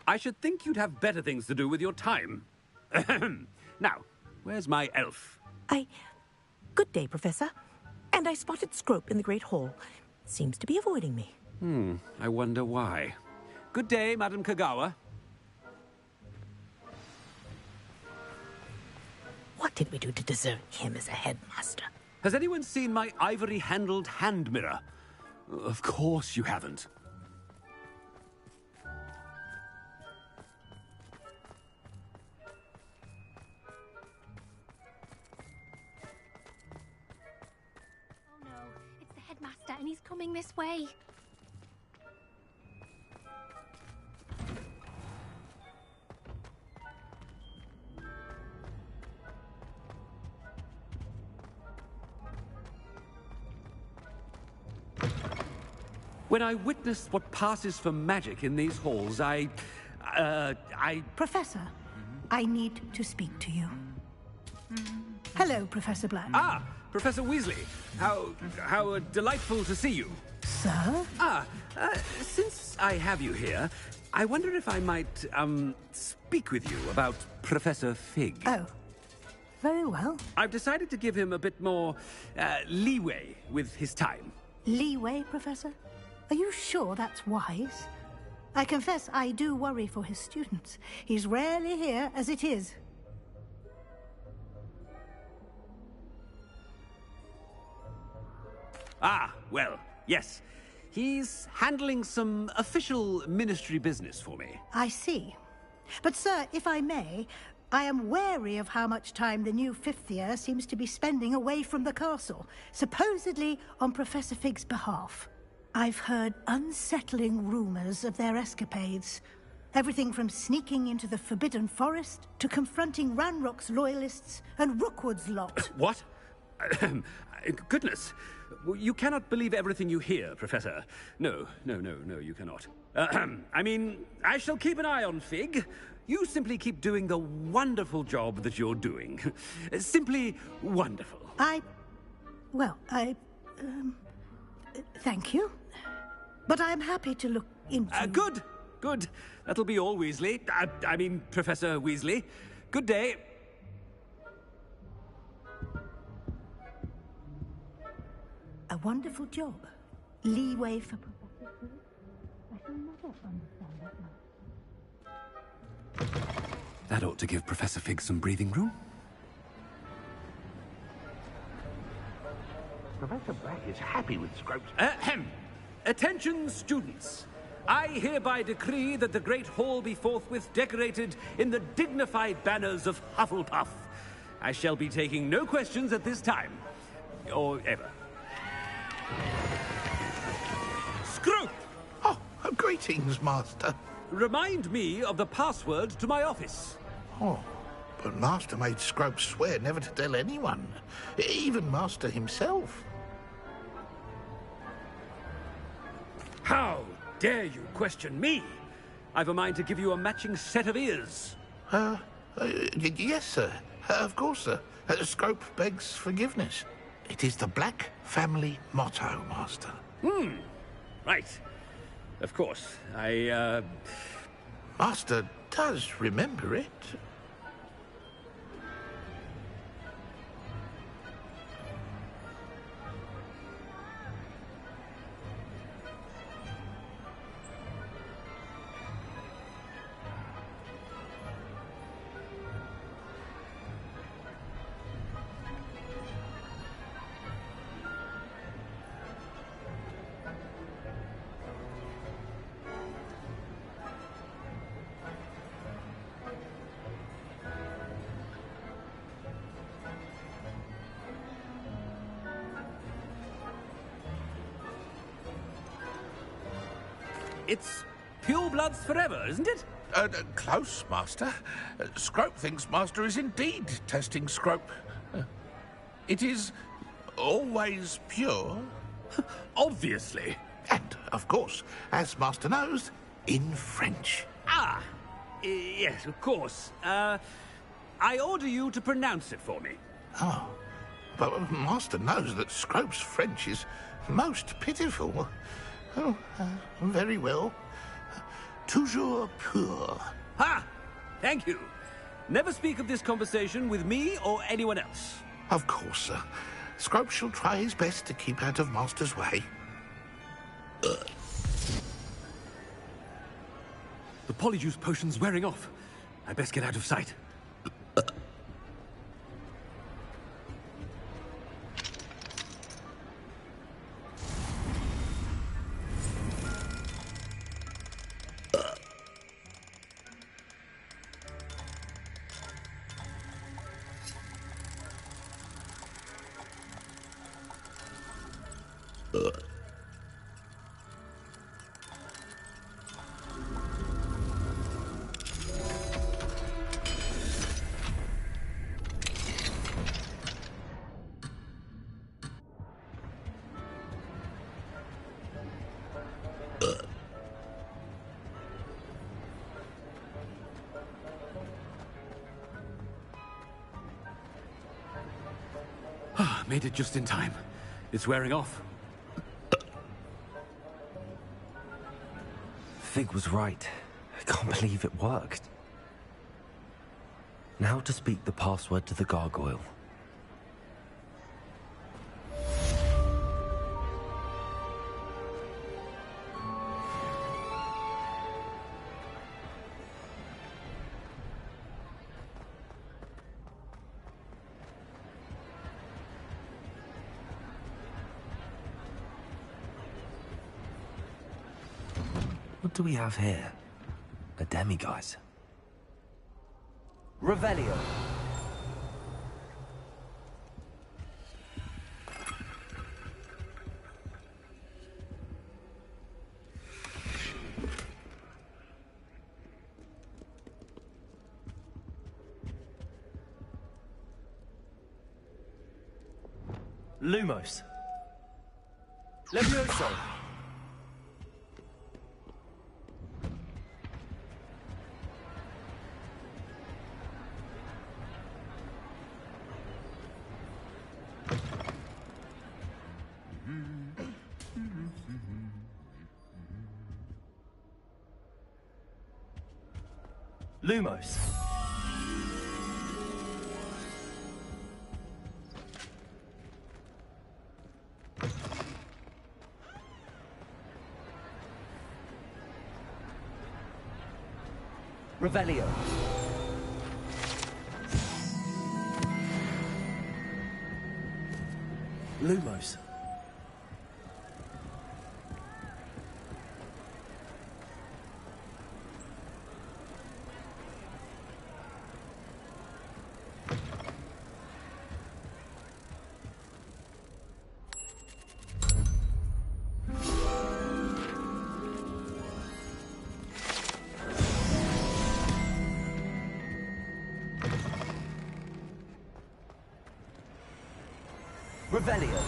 I should think you'd have better things to do with your time. Now, where's my elf? Good day, Professor. And I spotted Scrope in the Great Hall. Seems to be avoiding me. I wonder why. Good day, Madam Kagawa. What did we do to deserve him as a headmaster? Has anyone seen my ivory-handled hand mirror? Of course you haven't. Oh no, it's the headmaster and he's coming this way. When I witness what passes for magic in these halls, I... Professor, I need to speak to you. Hello, Professor Black. Ah, Professor Weasley. How delightful to see you. Sir? Since I have you here, I wonder if I might, speak with you about Professor Fig. Oh, very well. I've decided to give him a bit more, leeway with his time. Leeway, Professor? Are you sure that's wise? I confess I do worry for his students. He's rarely here as it is. Ah, well, yes. He's handling some official ministry business for me. I see. But, sir, if I may, I am wary of how much time the new fifth year seems to be spending away from the castle, supposedly on Professor Fig's behalf. I've heard unsettling rumors of their escapades. Everything from sneaking into the Forbidden Forest to confronting Ranrock's loyalists and Rookwood's lot. What? Goodness. You cannot believe everything you hear, Professor. No, you cannot. I mean, I shall keep an eye on Fig. You simply keep doing the wonderful job that you're doing. Simply wonderful. Thank you. But I'm happy to look into... Good. That'll be all, Weasley. I mean, Professor Weasley. Good day. A wonderful job. Leeway for Professor Fig. I shall never understand that much. That ought to give Professor Fig some breathing room. Professor Black is happy with Scrope's... Attention, students. I hereby decree that the Great Hall be forthwith decorated in the dignified banners of Hufflepuff. I shall be taking no questions at this time. Or ever. Scrope! Oh, greetings, Master. Remind me of the password to my office. Oh, but Master made Scrope swear never to tell anyone. Even Master himself. How dare you question me? I've a mind to give you a matching set of ears. Yes, sir. Of course, sir. Scrope begs forgiveness. It is the Black family motto, Master. Right. Of course. Master does remember it. It's purebloods forever, isn't it? Close, Master. Scrope thinks Master is indeed testing Scrope. It is always pure. Obviously. And, of course, as Master knows, in French. Yes, of course. I order you to pronounce it for me. Oh, but Master knows that Scrope's French is most pitiful. Oh, very well. Toujours pur. Ha! Thank you. Never speak of this conversation with me or anyone else. Of course, sir. Scrope shall try his best to keep out of Master's way. The polyjuice potion's wearing off. I best get out of sight. Made it just in time. It's wearing off. Fig was right. I can't believe it worked. Now to speak the password to the gargoyle. What do we have here? A demiguise. Revelio. Lumos. Levioso. Lumos. Revelio. Lumos. Revelio.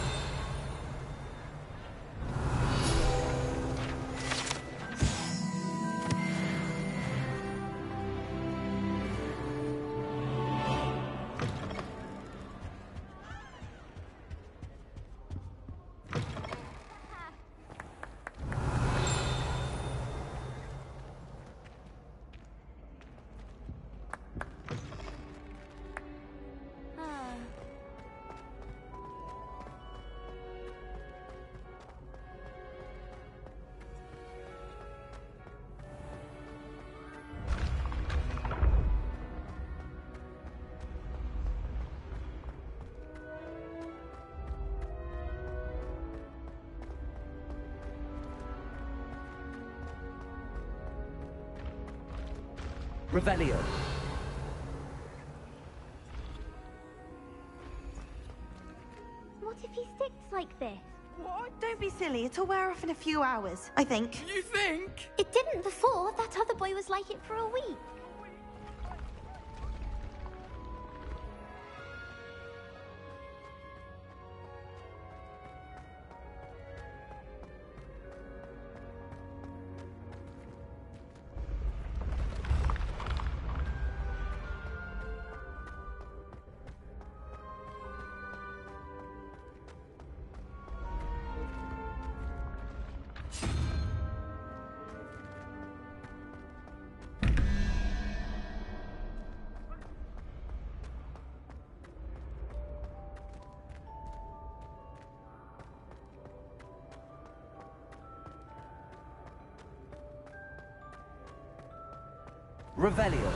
Revelio. What if he sticks like this? What? Don't be silly. It'll wear off in a few hours, I think. You think? It didn't before. That other boy was like it for a week. Revelio.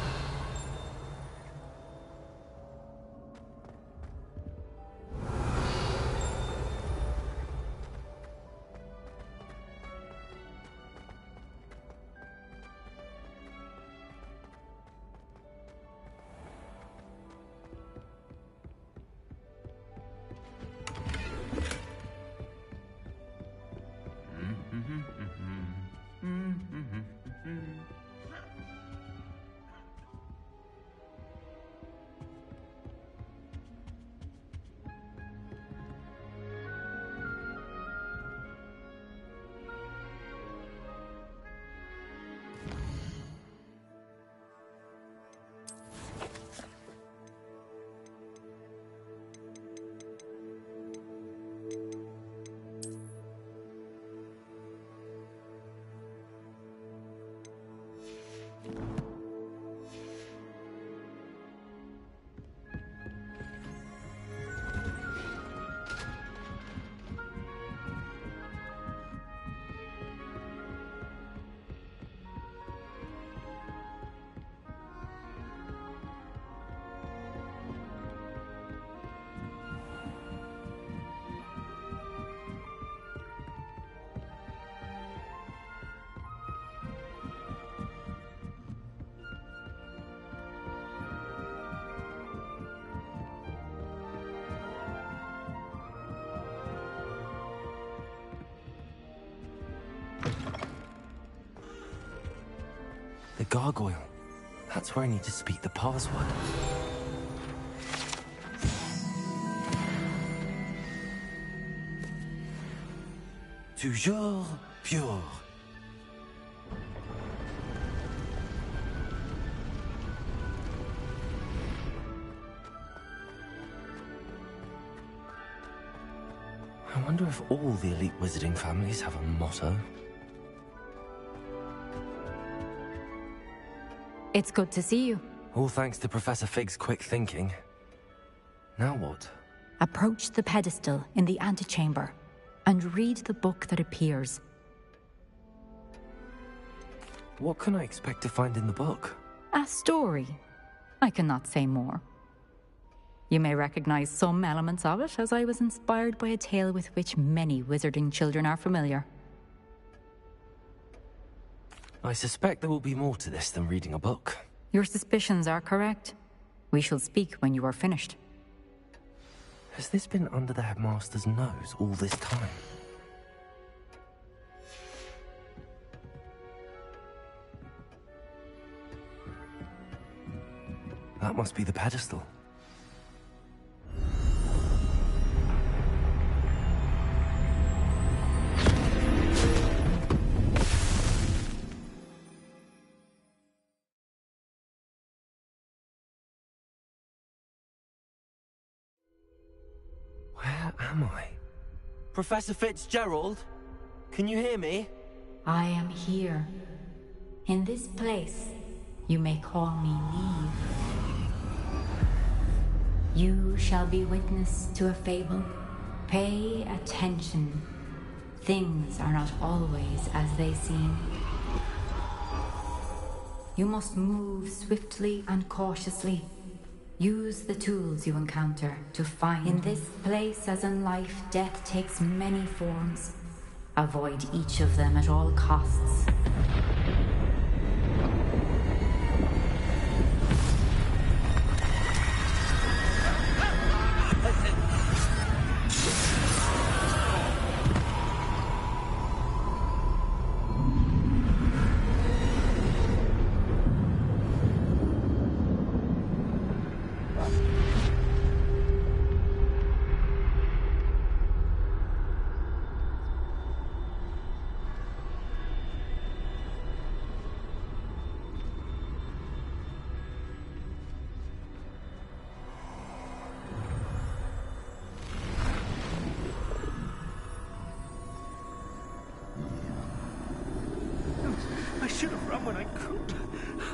The gargoyle. That's where I need to speak the password. Toujours pure. I wonder if all the elite wizarding families have a motto. It's good to see you. All thanks to Professor Fig's quick thinking. Now what? Approach the pedestal in the antechamber and read the book that appears. What can I expect to find in the book? A story. I cannot say more. You may recognize some elements of it, as I was inspired by a tale with which many wizarding children are familiar. I suspect there will be more to this than reading a book. Your suspicions are correct. We shall speak when you are finished. Has this been under the headmaster's nose all this time? That must be the pedestal. Where am I? Professor Fitzgerald? Can you hear me? I am here. In this place, you may call me Neve. You shall be witness to a fable. Pay attention. Things are not always as they seem. You must move swiftly and cautiously. Use the tools you encounter to find. In this place, as in life, death takes many forms. Avoid each of them at all costs. I should have run when I could.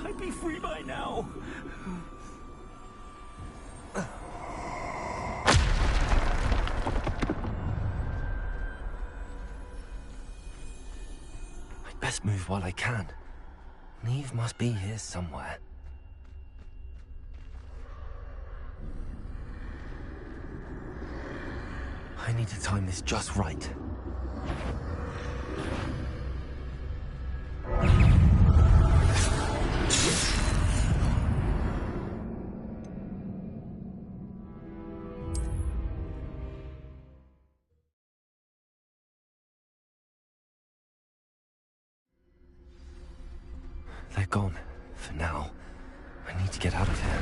I'd be free by now. I'd best move while I can. Neve must be here somewhere. I need to time this just right. They're gone, for now. I need to get out of here.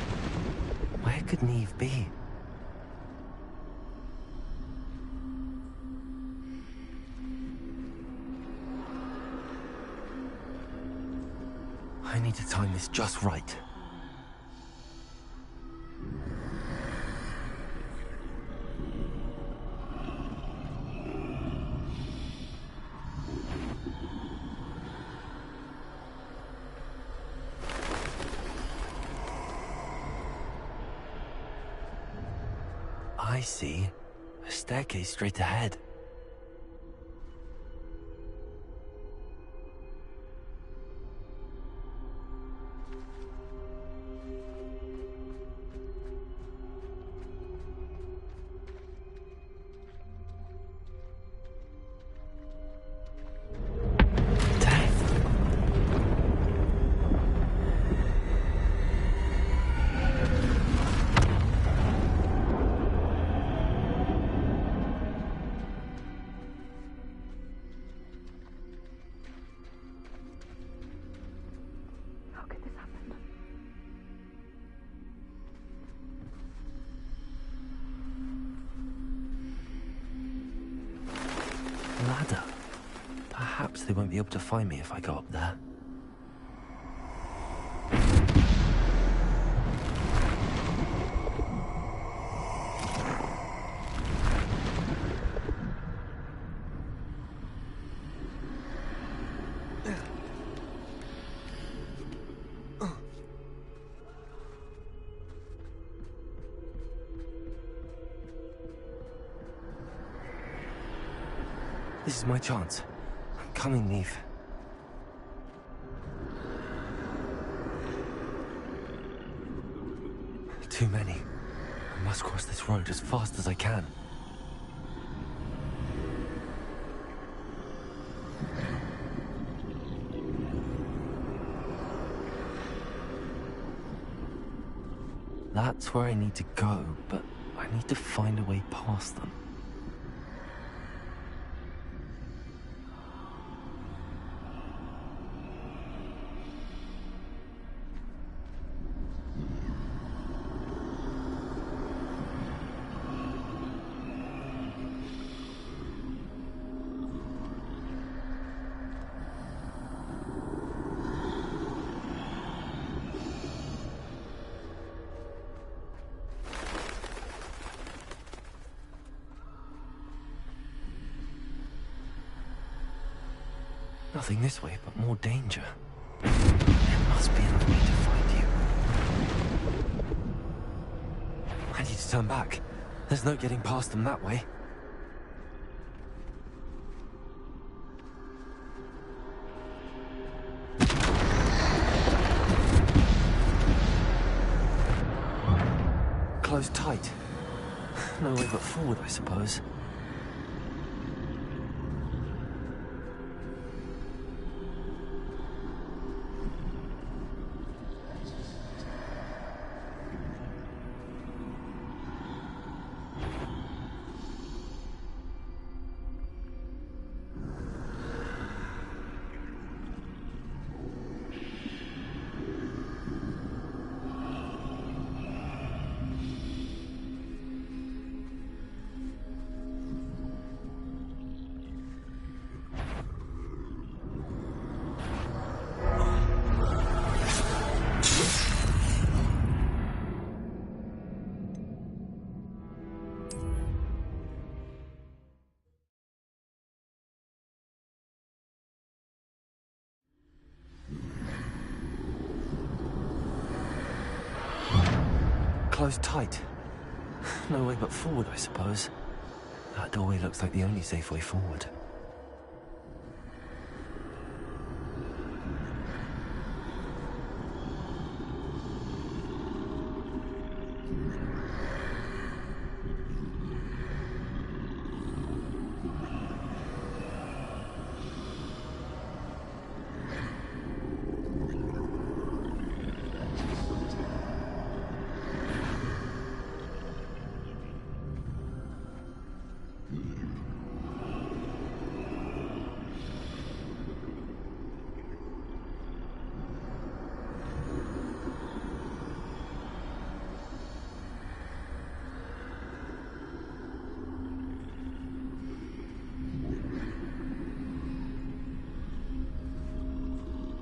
Where could Neve be? I need to time this just right. I see. A staircase straight ahead. Ladder. Perhaps they won't be able to find me if I go up there. This is my chance. Come in, Neve. Too many. I must cross this road as fast as I can. That's where I need to go, but I need to find a way past them. Nothing this way, but more danger. There must be another way to find you. I need to turn back. There's no getting past them that way. Close tight. No way but forward, I suppose. Close tight. No way but forward, I suppose. That doorway looks like the only safe way forward.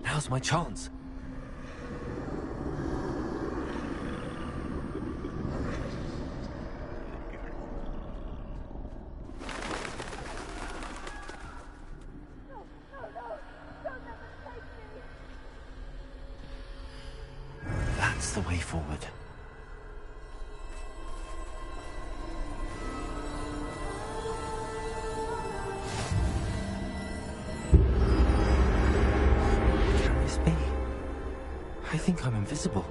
Now's my chance. That's the way forward. I think I'm invisible.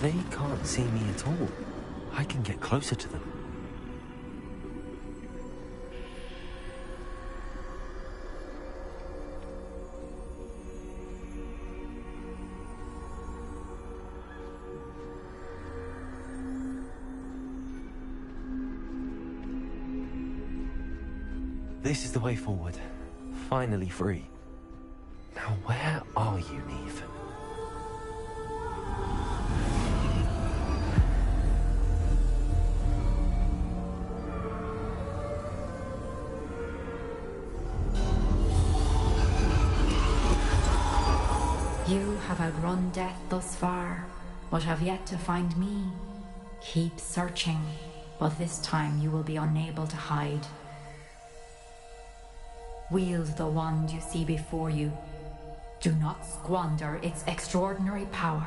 They can't see me at all. I can get closer to them. This is the way forward. Finally free. Now where are you, Neve? You have outrun death thus far, but have yet to find me. Keep searching, but this time you will be unable to hide. Wield the wand you see before you. Do not squander its extraordinary power.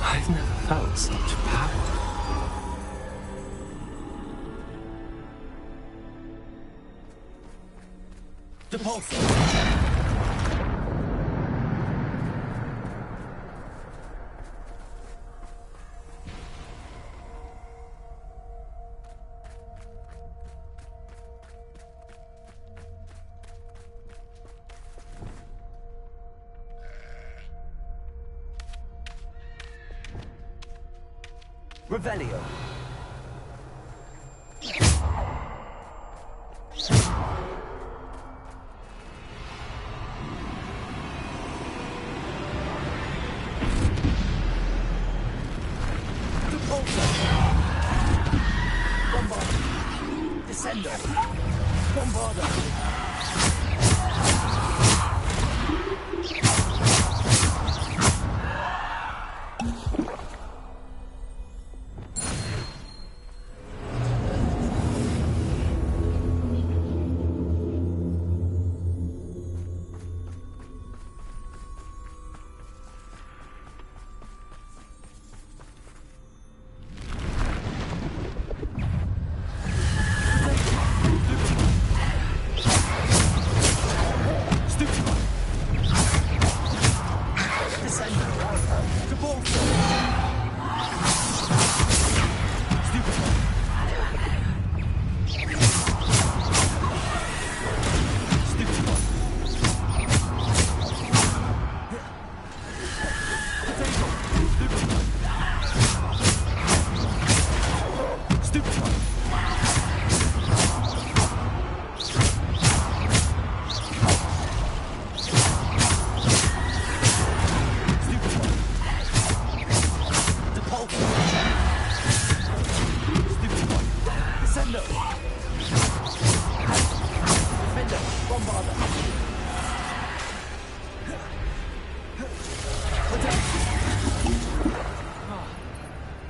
I've never felt such power. Revelio. Descendo. Bombarda.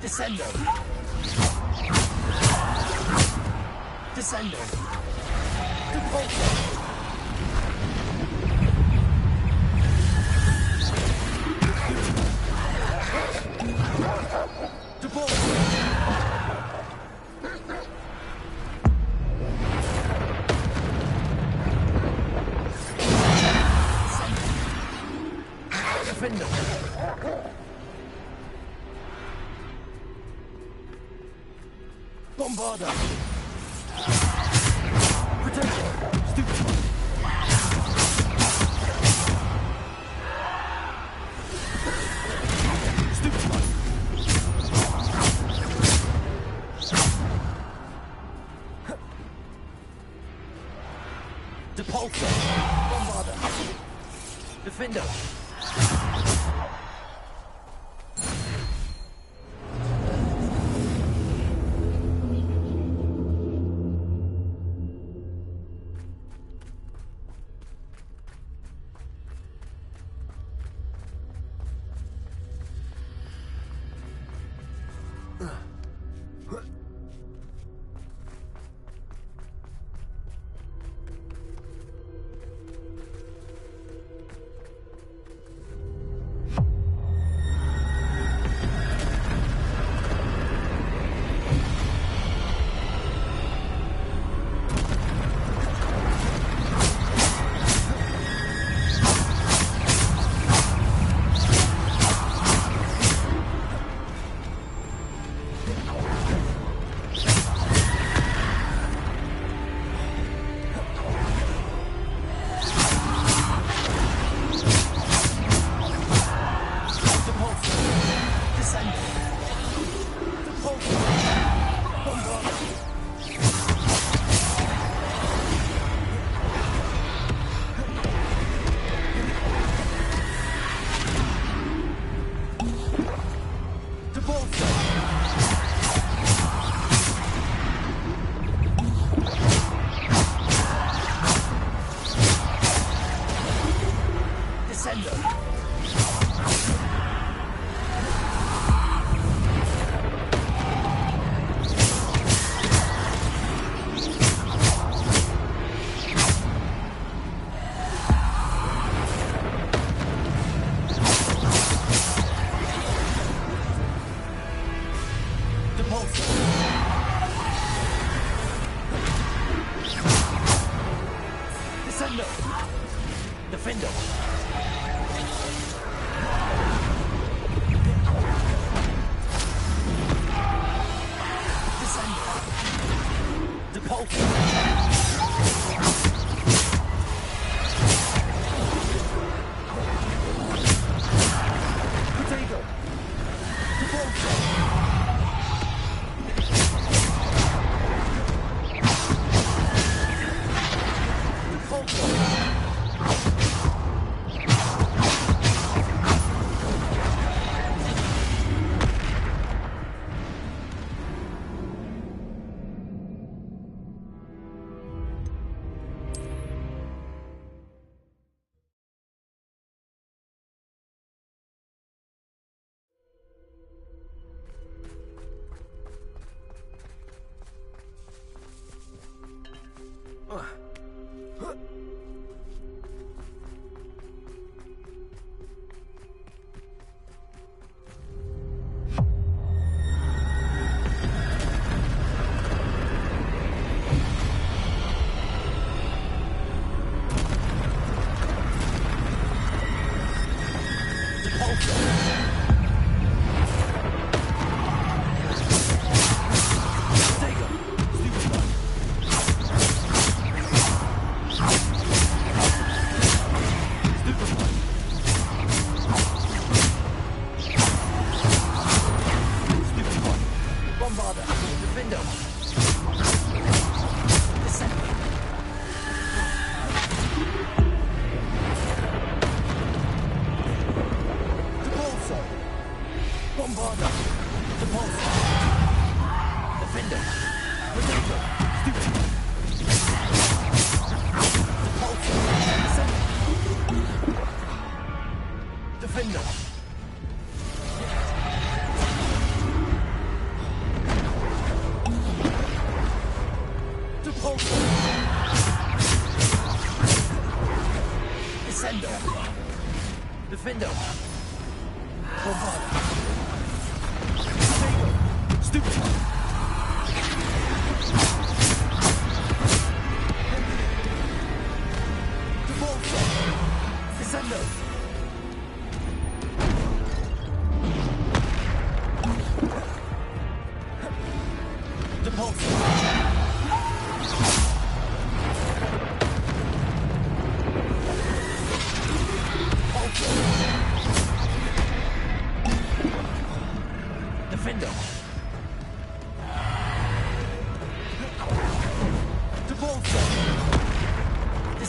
Descendo. Descendo. Depulso. Defendo. Bombarda. Protection. Depulsor. Bombarder. Defender.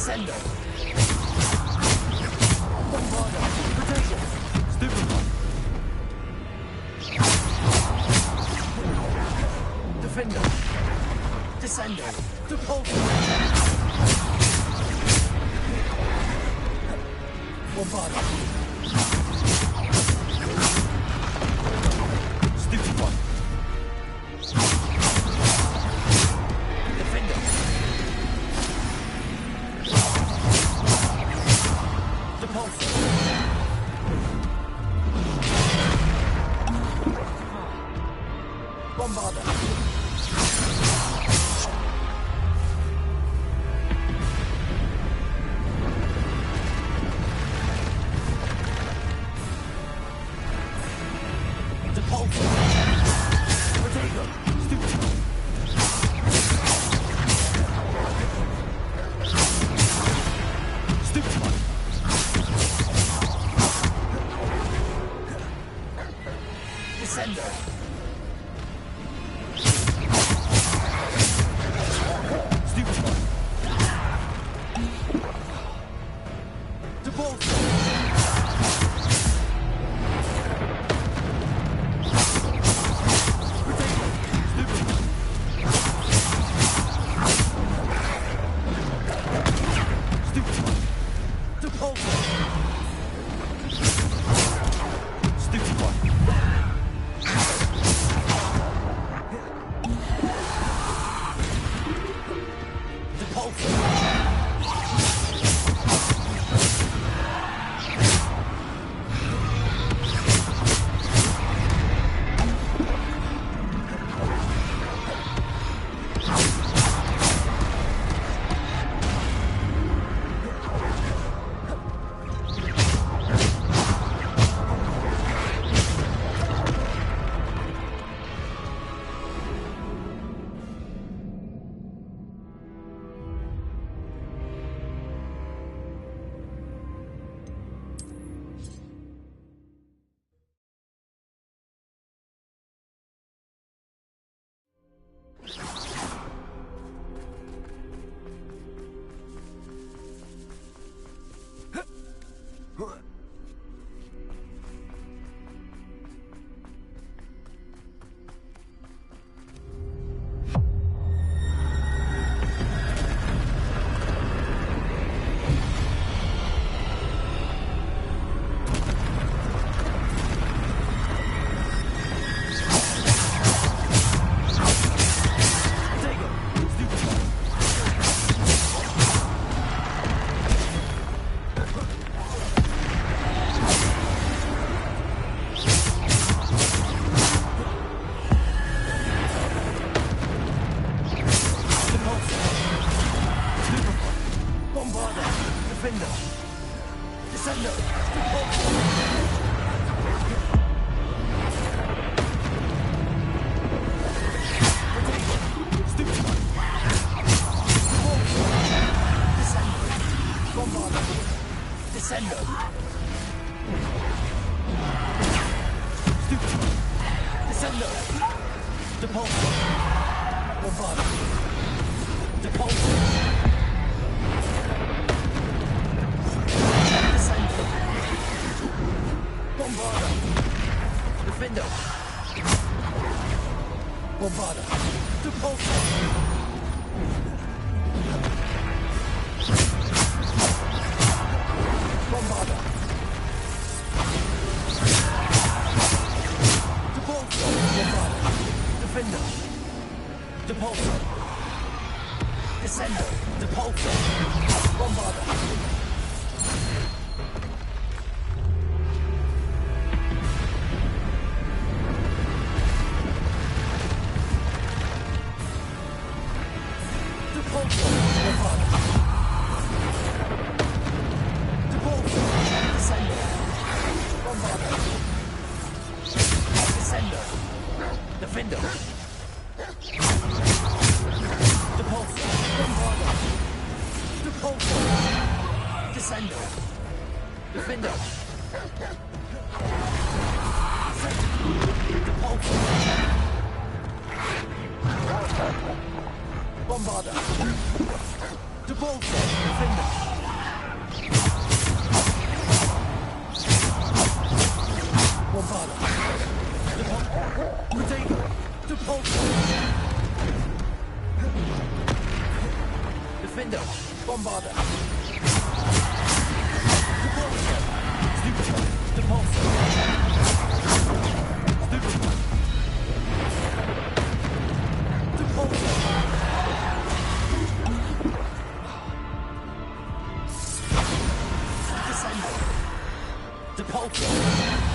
Descendo. Bombardo. Potato. Stupefy. Defender. Descendo. Depulso. Bombardo. Stupefy. Defender. Depulso. Bombardo. Depulso. Potato. Stupefy. Stupefy. Descendo. Stupefy. Depulso. Potato. Stupefy. Stupefy. Depulso. Stupefy. Depulso. Bombardo. Defender. Descendo. Stupefy. Descendo. Bombardo. Descendo. Stupefy. Descendo. Depulso. Bombardo. Depulso. Descendo. Bombardo. Defender. Bombardo. Depulso. Bombardo. Depulso. Bombardo. Defender. Depulso. Descendo. Depulso. Bombardo. Depulso. Bombardo. Depulso. Descendo. Bombardo. Descendo. Defender. Depulso. Bombardo. Depulso. Descendo. Defender. Depulso. Bombardo. Depulso. Defender. Defender! Bombarder! Repulsor! Stupid! Repulsor! Stupid! Repulsor! Descender! Repulsor!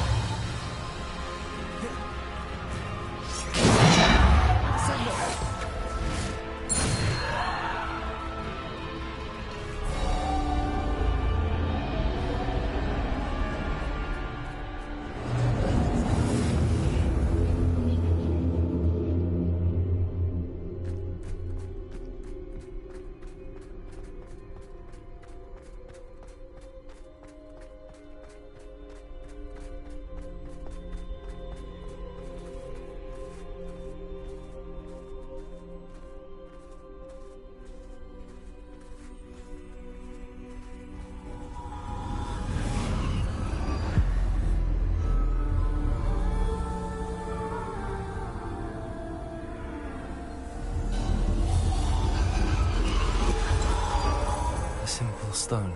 Stone.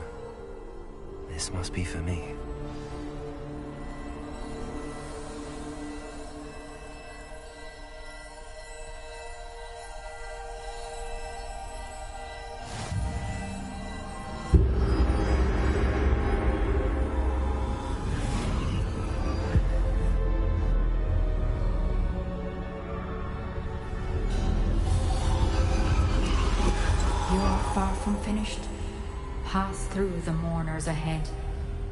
This must be for me. You are far from finished. Pass through the mourners ahead.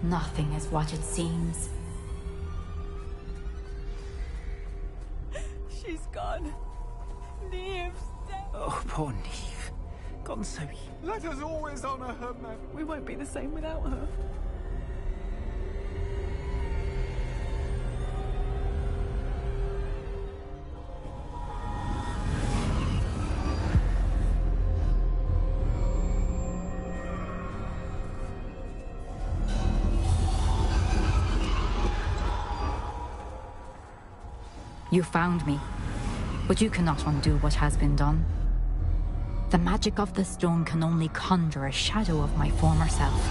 Nothing is what it seems. She's gone. Neve's dead. Oh, poor Neve. Gone so... Let us always honor her memory. We won't be the same without her. You found me, but you cannot undo what has been done. The magic of the stone can only conjure a shadow of my former self.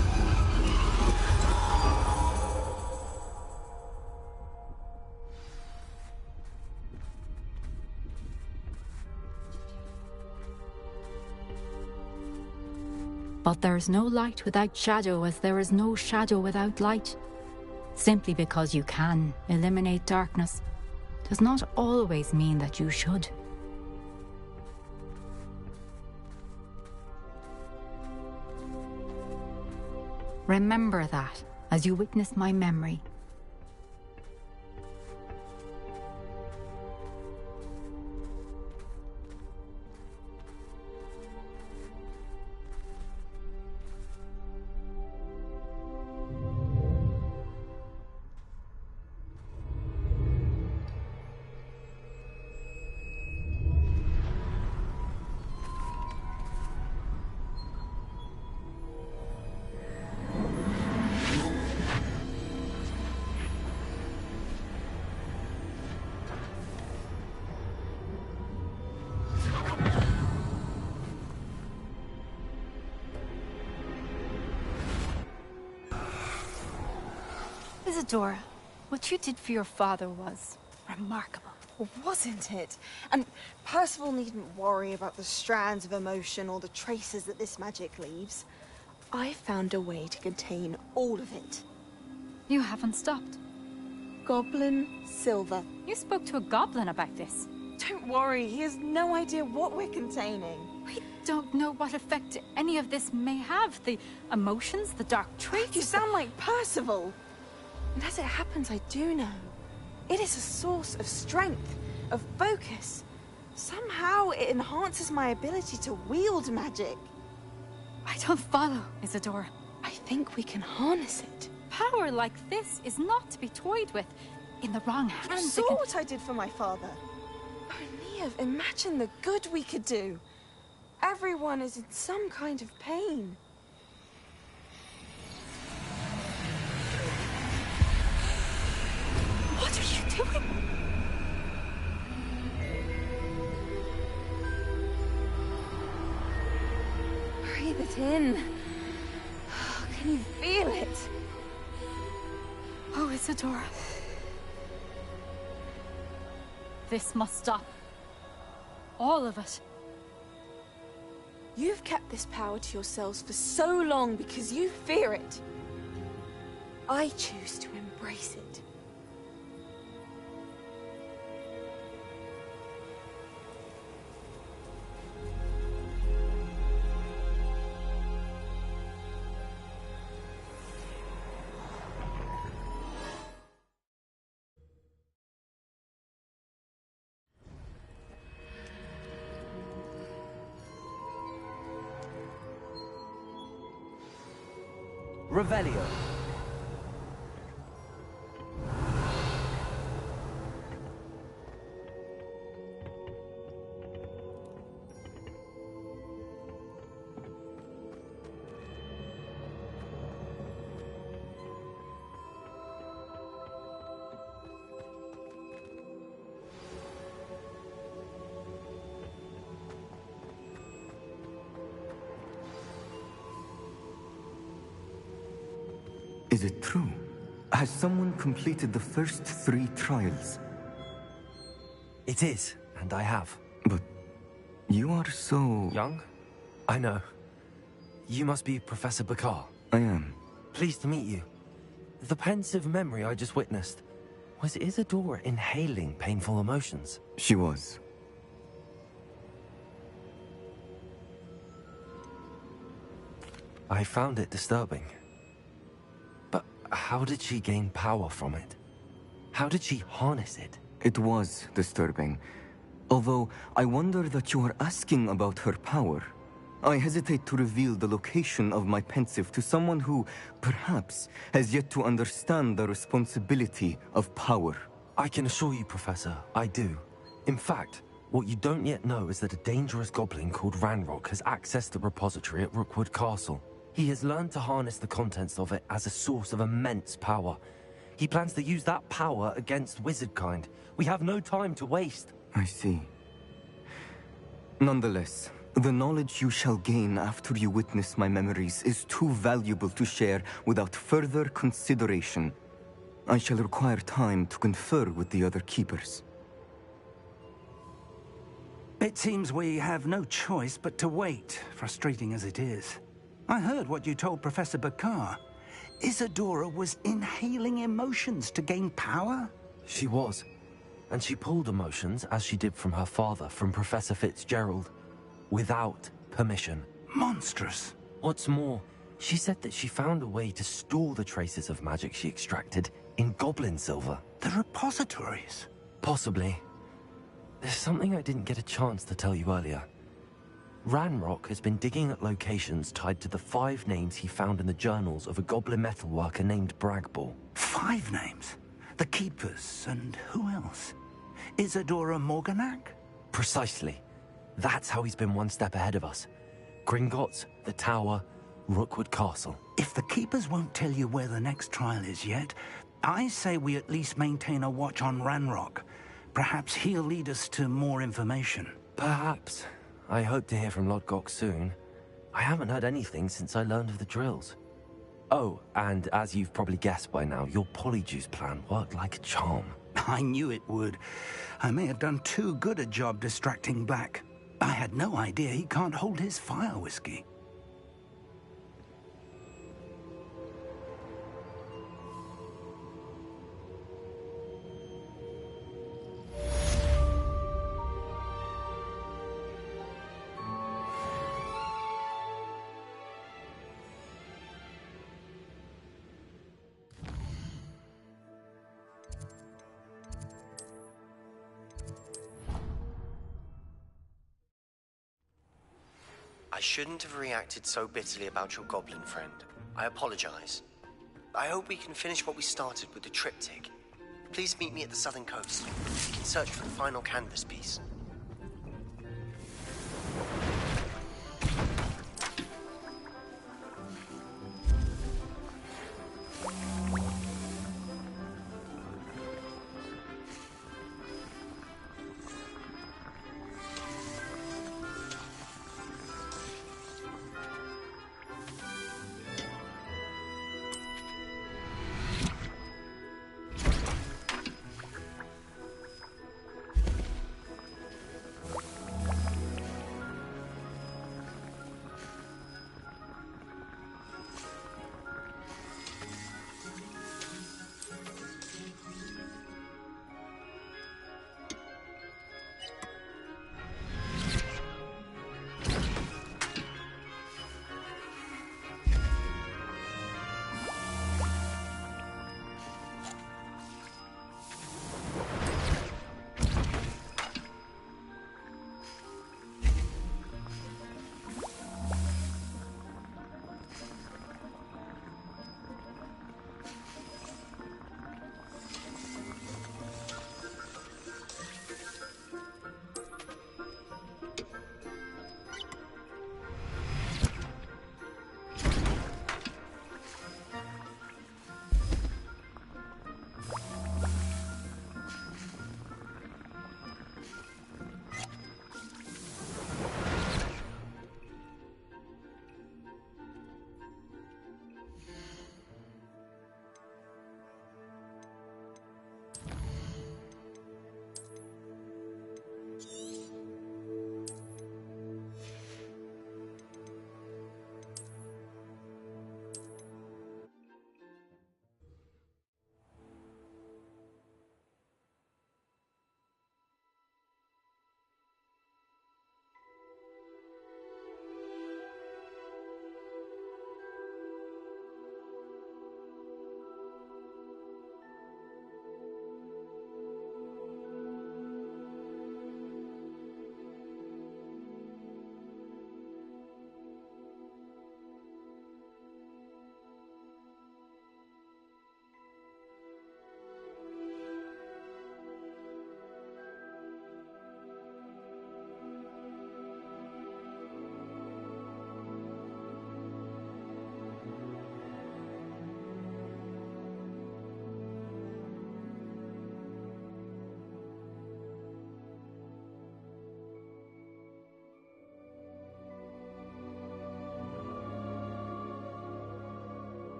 But there is no light without shadow, as there is no shadow without light. Simply because you can eliminate darkness does not always mean that you should. Remember that as you witness my memory. Isadora, what you did for your father was remarkable. Well, wasn't it? And Percival needn't worry about the strands of emotion or the traces that this magic leaves. I found a way to contain all of it. You haven't stopped. Goblin Silver. You spoke to a goblin about this. Don't worry, he has no idea what we're containing. We don't know what effect any of this may have. The emotions, the dark traits. You sound like Percival. And as it happens, I do know. It is a source of strength, of focus. Somehow it enhances my ability to wield magic. I don't follow, Isadora. I think we can harness it. Power like this is not to be toyed with. In the wrong hands, You saw what I did for my father. Oh, Neve, imagine the good we could do. Everyone is in some kind of pain. What are you doing? Breathe it in. Can you feel it? Oh, Isadora. This must stop. All of it. You've kept this power to yourselves for so long because you fear it. I choose to embrace it. Revelio. Is it true? Has someone completed the first 3 trials? It is, and I have. But you are so... young? I know. You must be Professor Bakar. I am. Pleased to meet you. The pensive memory I just witnessed, was Isadora inhaling painful emotions? She was. I found it disturbing. But how did she gain power from it? How did she harness it? It was disturbing. Although, I wonder that you are asking about her power. I hesitate to reveal the location of my pensive to someone who, perhaps, has yet to understand the responsibility of power. I can assure you, Professor, I do. In fact, what you don't yet know is that a dangerous goblin called Ranrock has accessed the repository at Rookwood Castle. He has learned to harness the contents of it as a source of immense power. He plans to use that power against wizardkind. We have no time to waste. I see. Nonetheless, the knowledge you shall gain after you witness my memories is too valuable to share without further consideration. I shall require time to confer with the other keepers. It seems we have no choice but to wait, frustrating as it is. I heard what you told Professor Bakar. Isadora was inhaling emotions to gain power? She was. And she pulled emotions, as she did from her father, from Professor Fitzgerald, without permission. Monstrous. What's more, she said that she found a way to store the traces of magic she extracted in goblin silver. The repositories? Possibly. There's something I didn't get a chance to tell you earlier. Ranrock has been digging at locations tied to the 5 names he found in the journals of a goblin metalworker named Bragball. 5 names? The Keepers, and who else? Isadora Morganac? Precisely. That's how he's been one step ahead of us. Gringotts, the Tower, Rookwood Castle. If the Keepers won't tell you where the next trial is yet, I say we at least maintain a watch on Ranrock. Perhaps he'll lead us to more information. Perhaps. I hope to hear from Lodgok soon. I haven't heard anything since I learned of the drills. Oh, and as you've probably guessed by now, your polyjuice plan worked like a charm. I knew it would. I may have done too good a job distracting Black. I had no idea he can't hold his fire whiskey. I shouldn't have reacted so bitterly about your goblin friend. I apologize. I hope we can finish what we started with the triptych. Please meet me at the southern coast. We can search for the final canvas piece.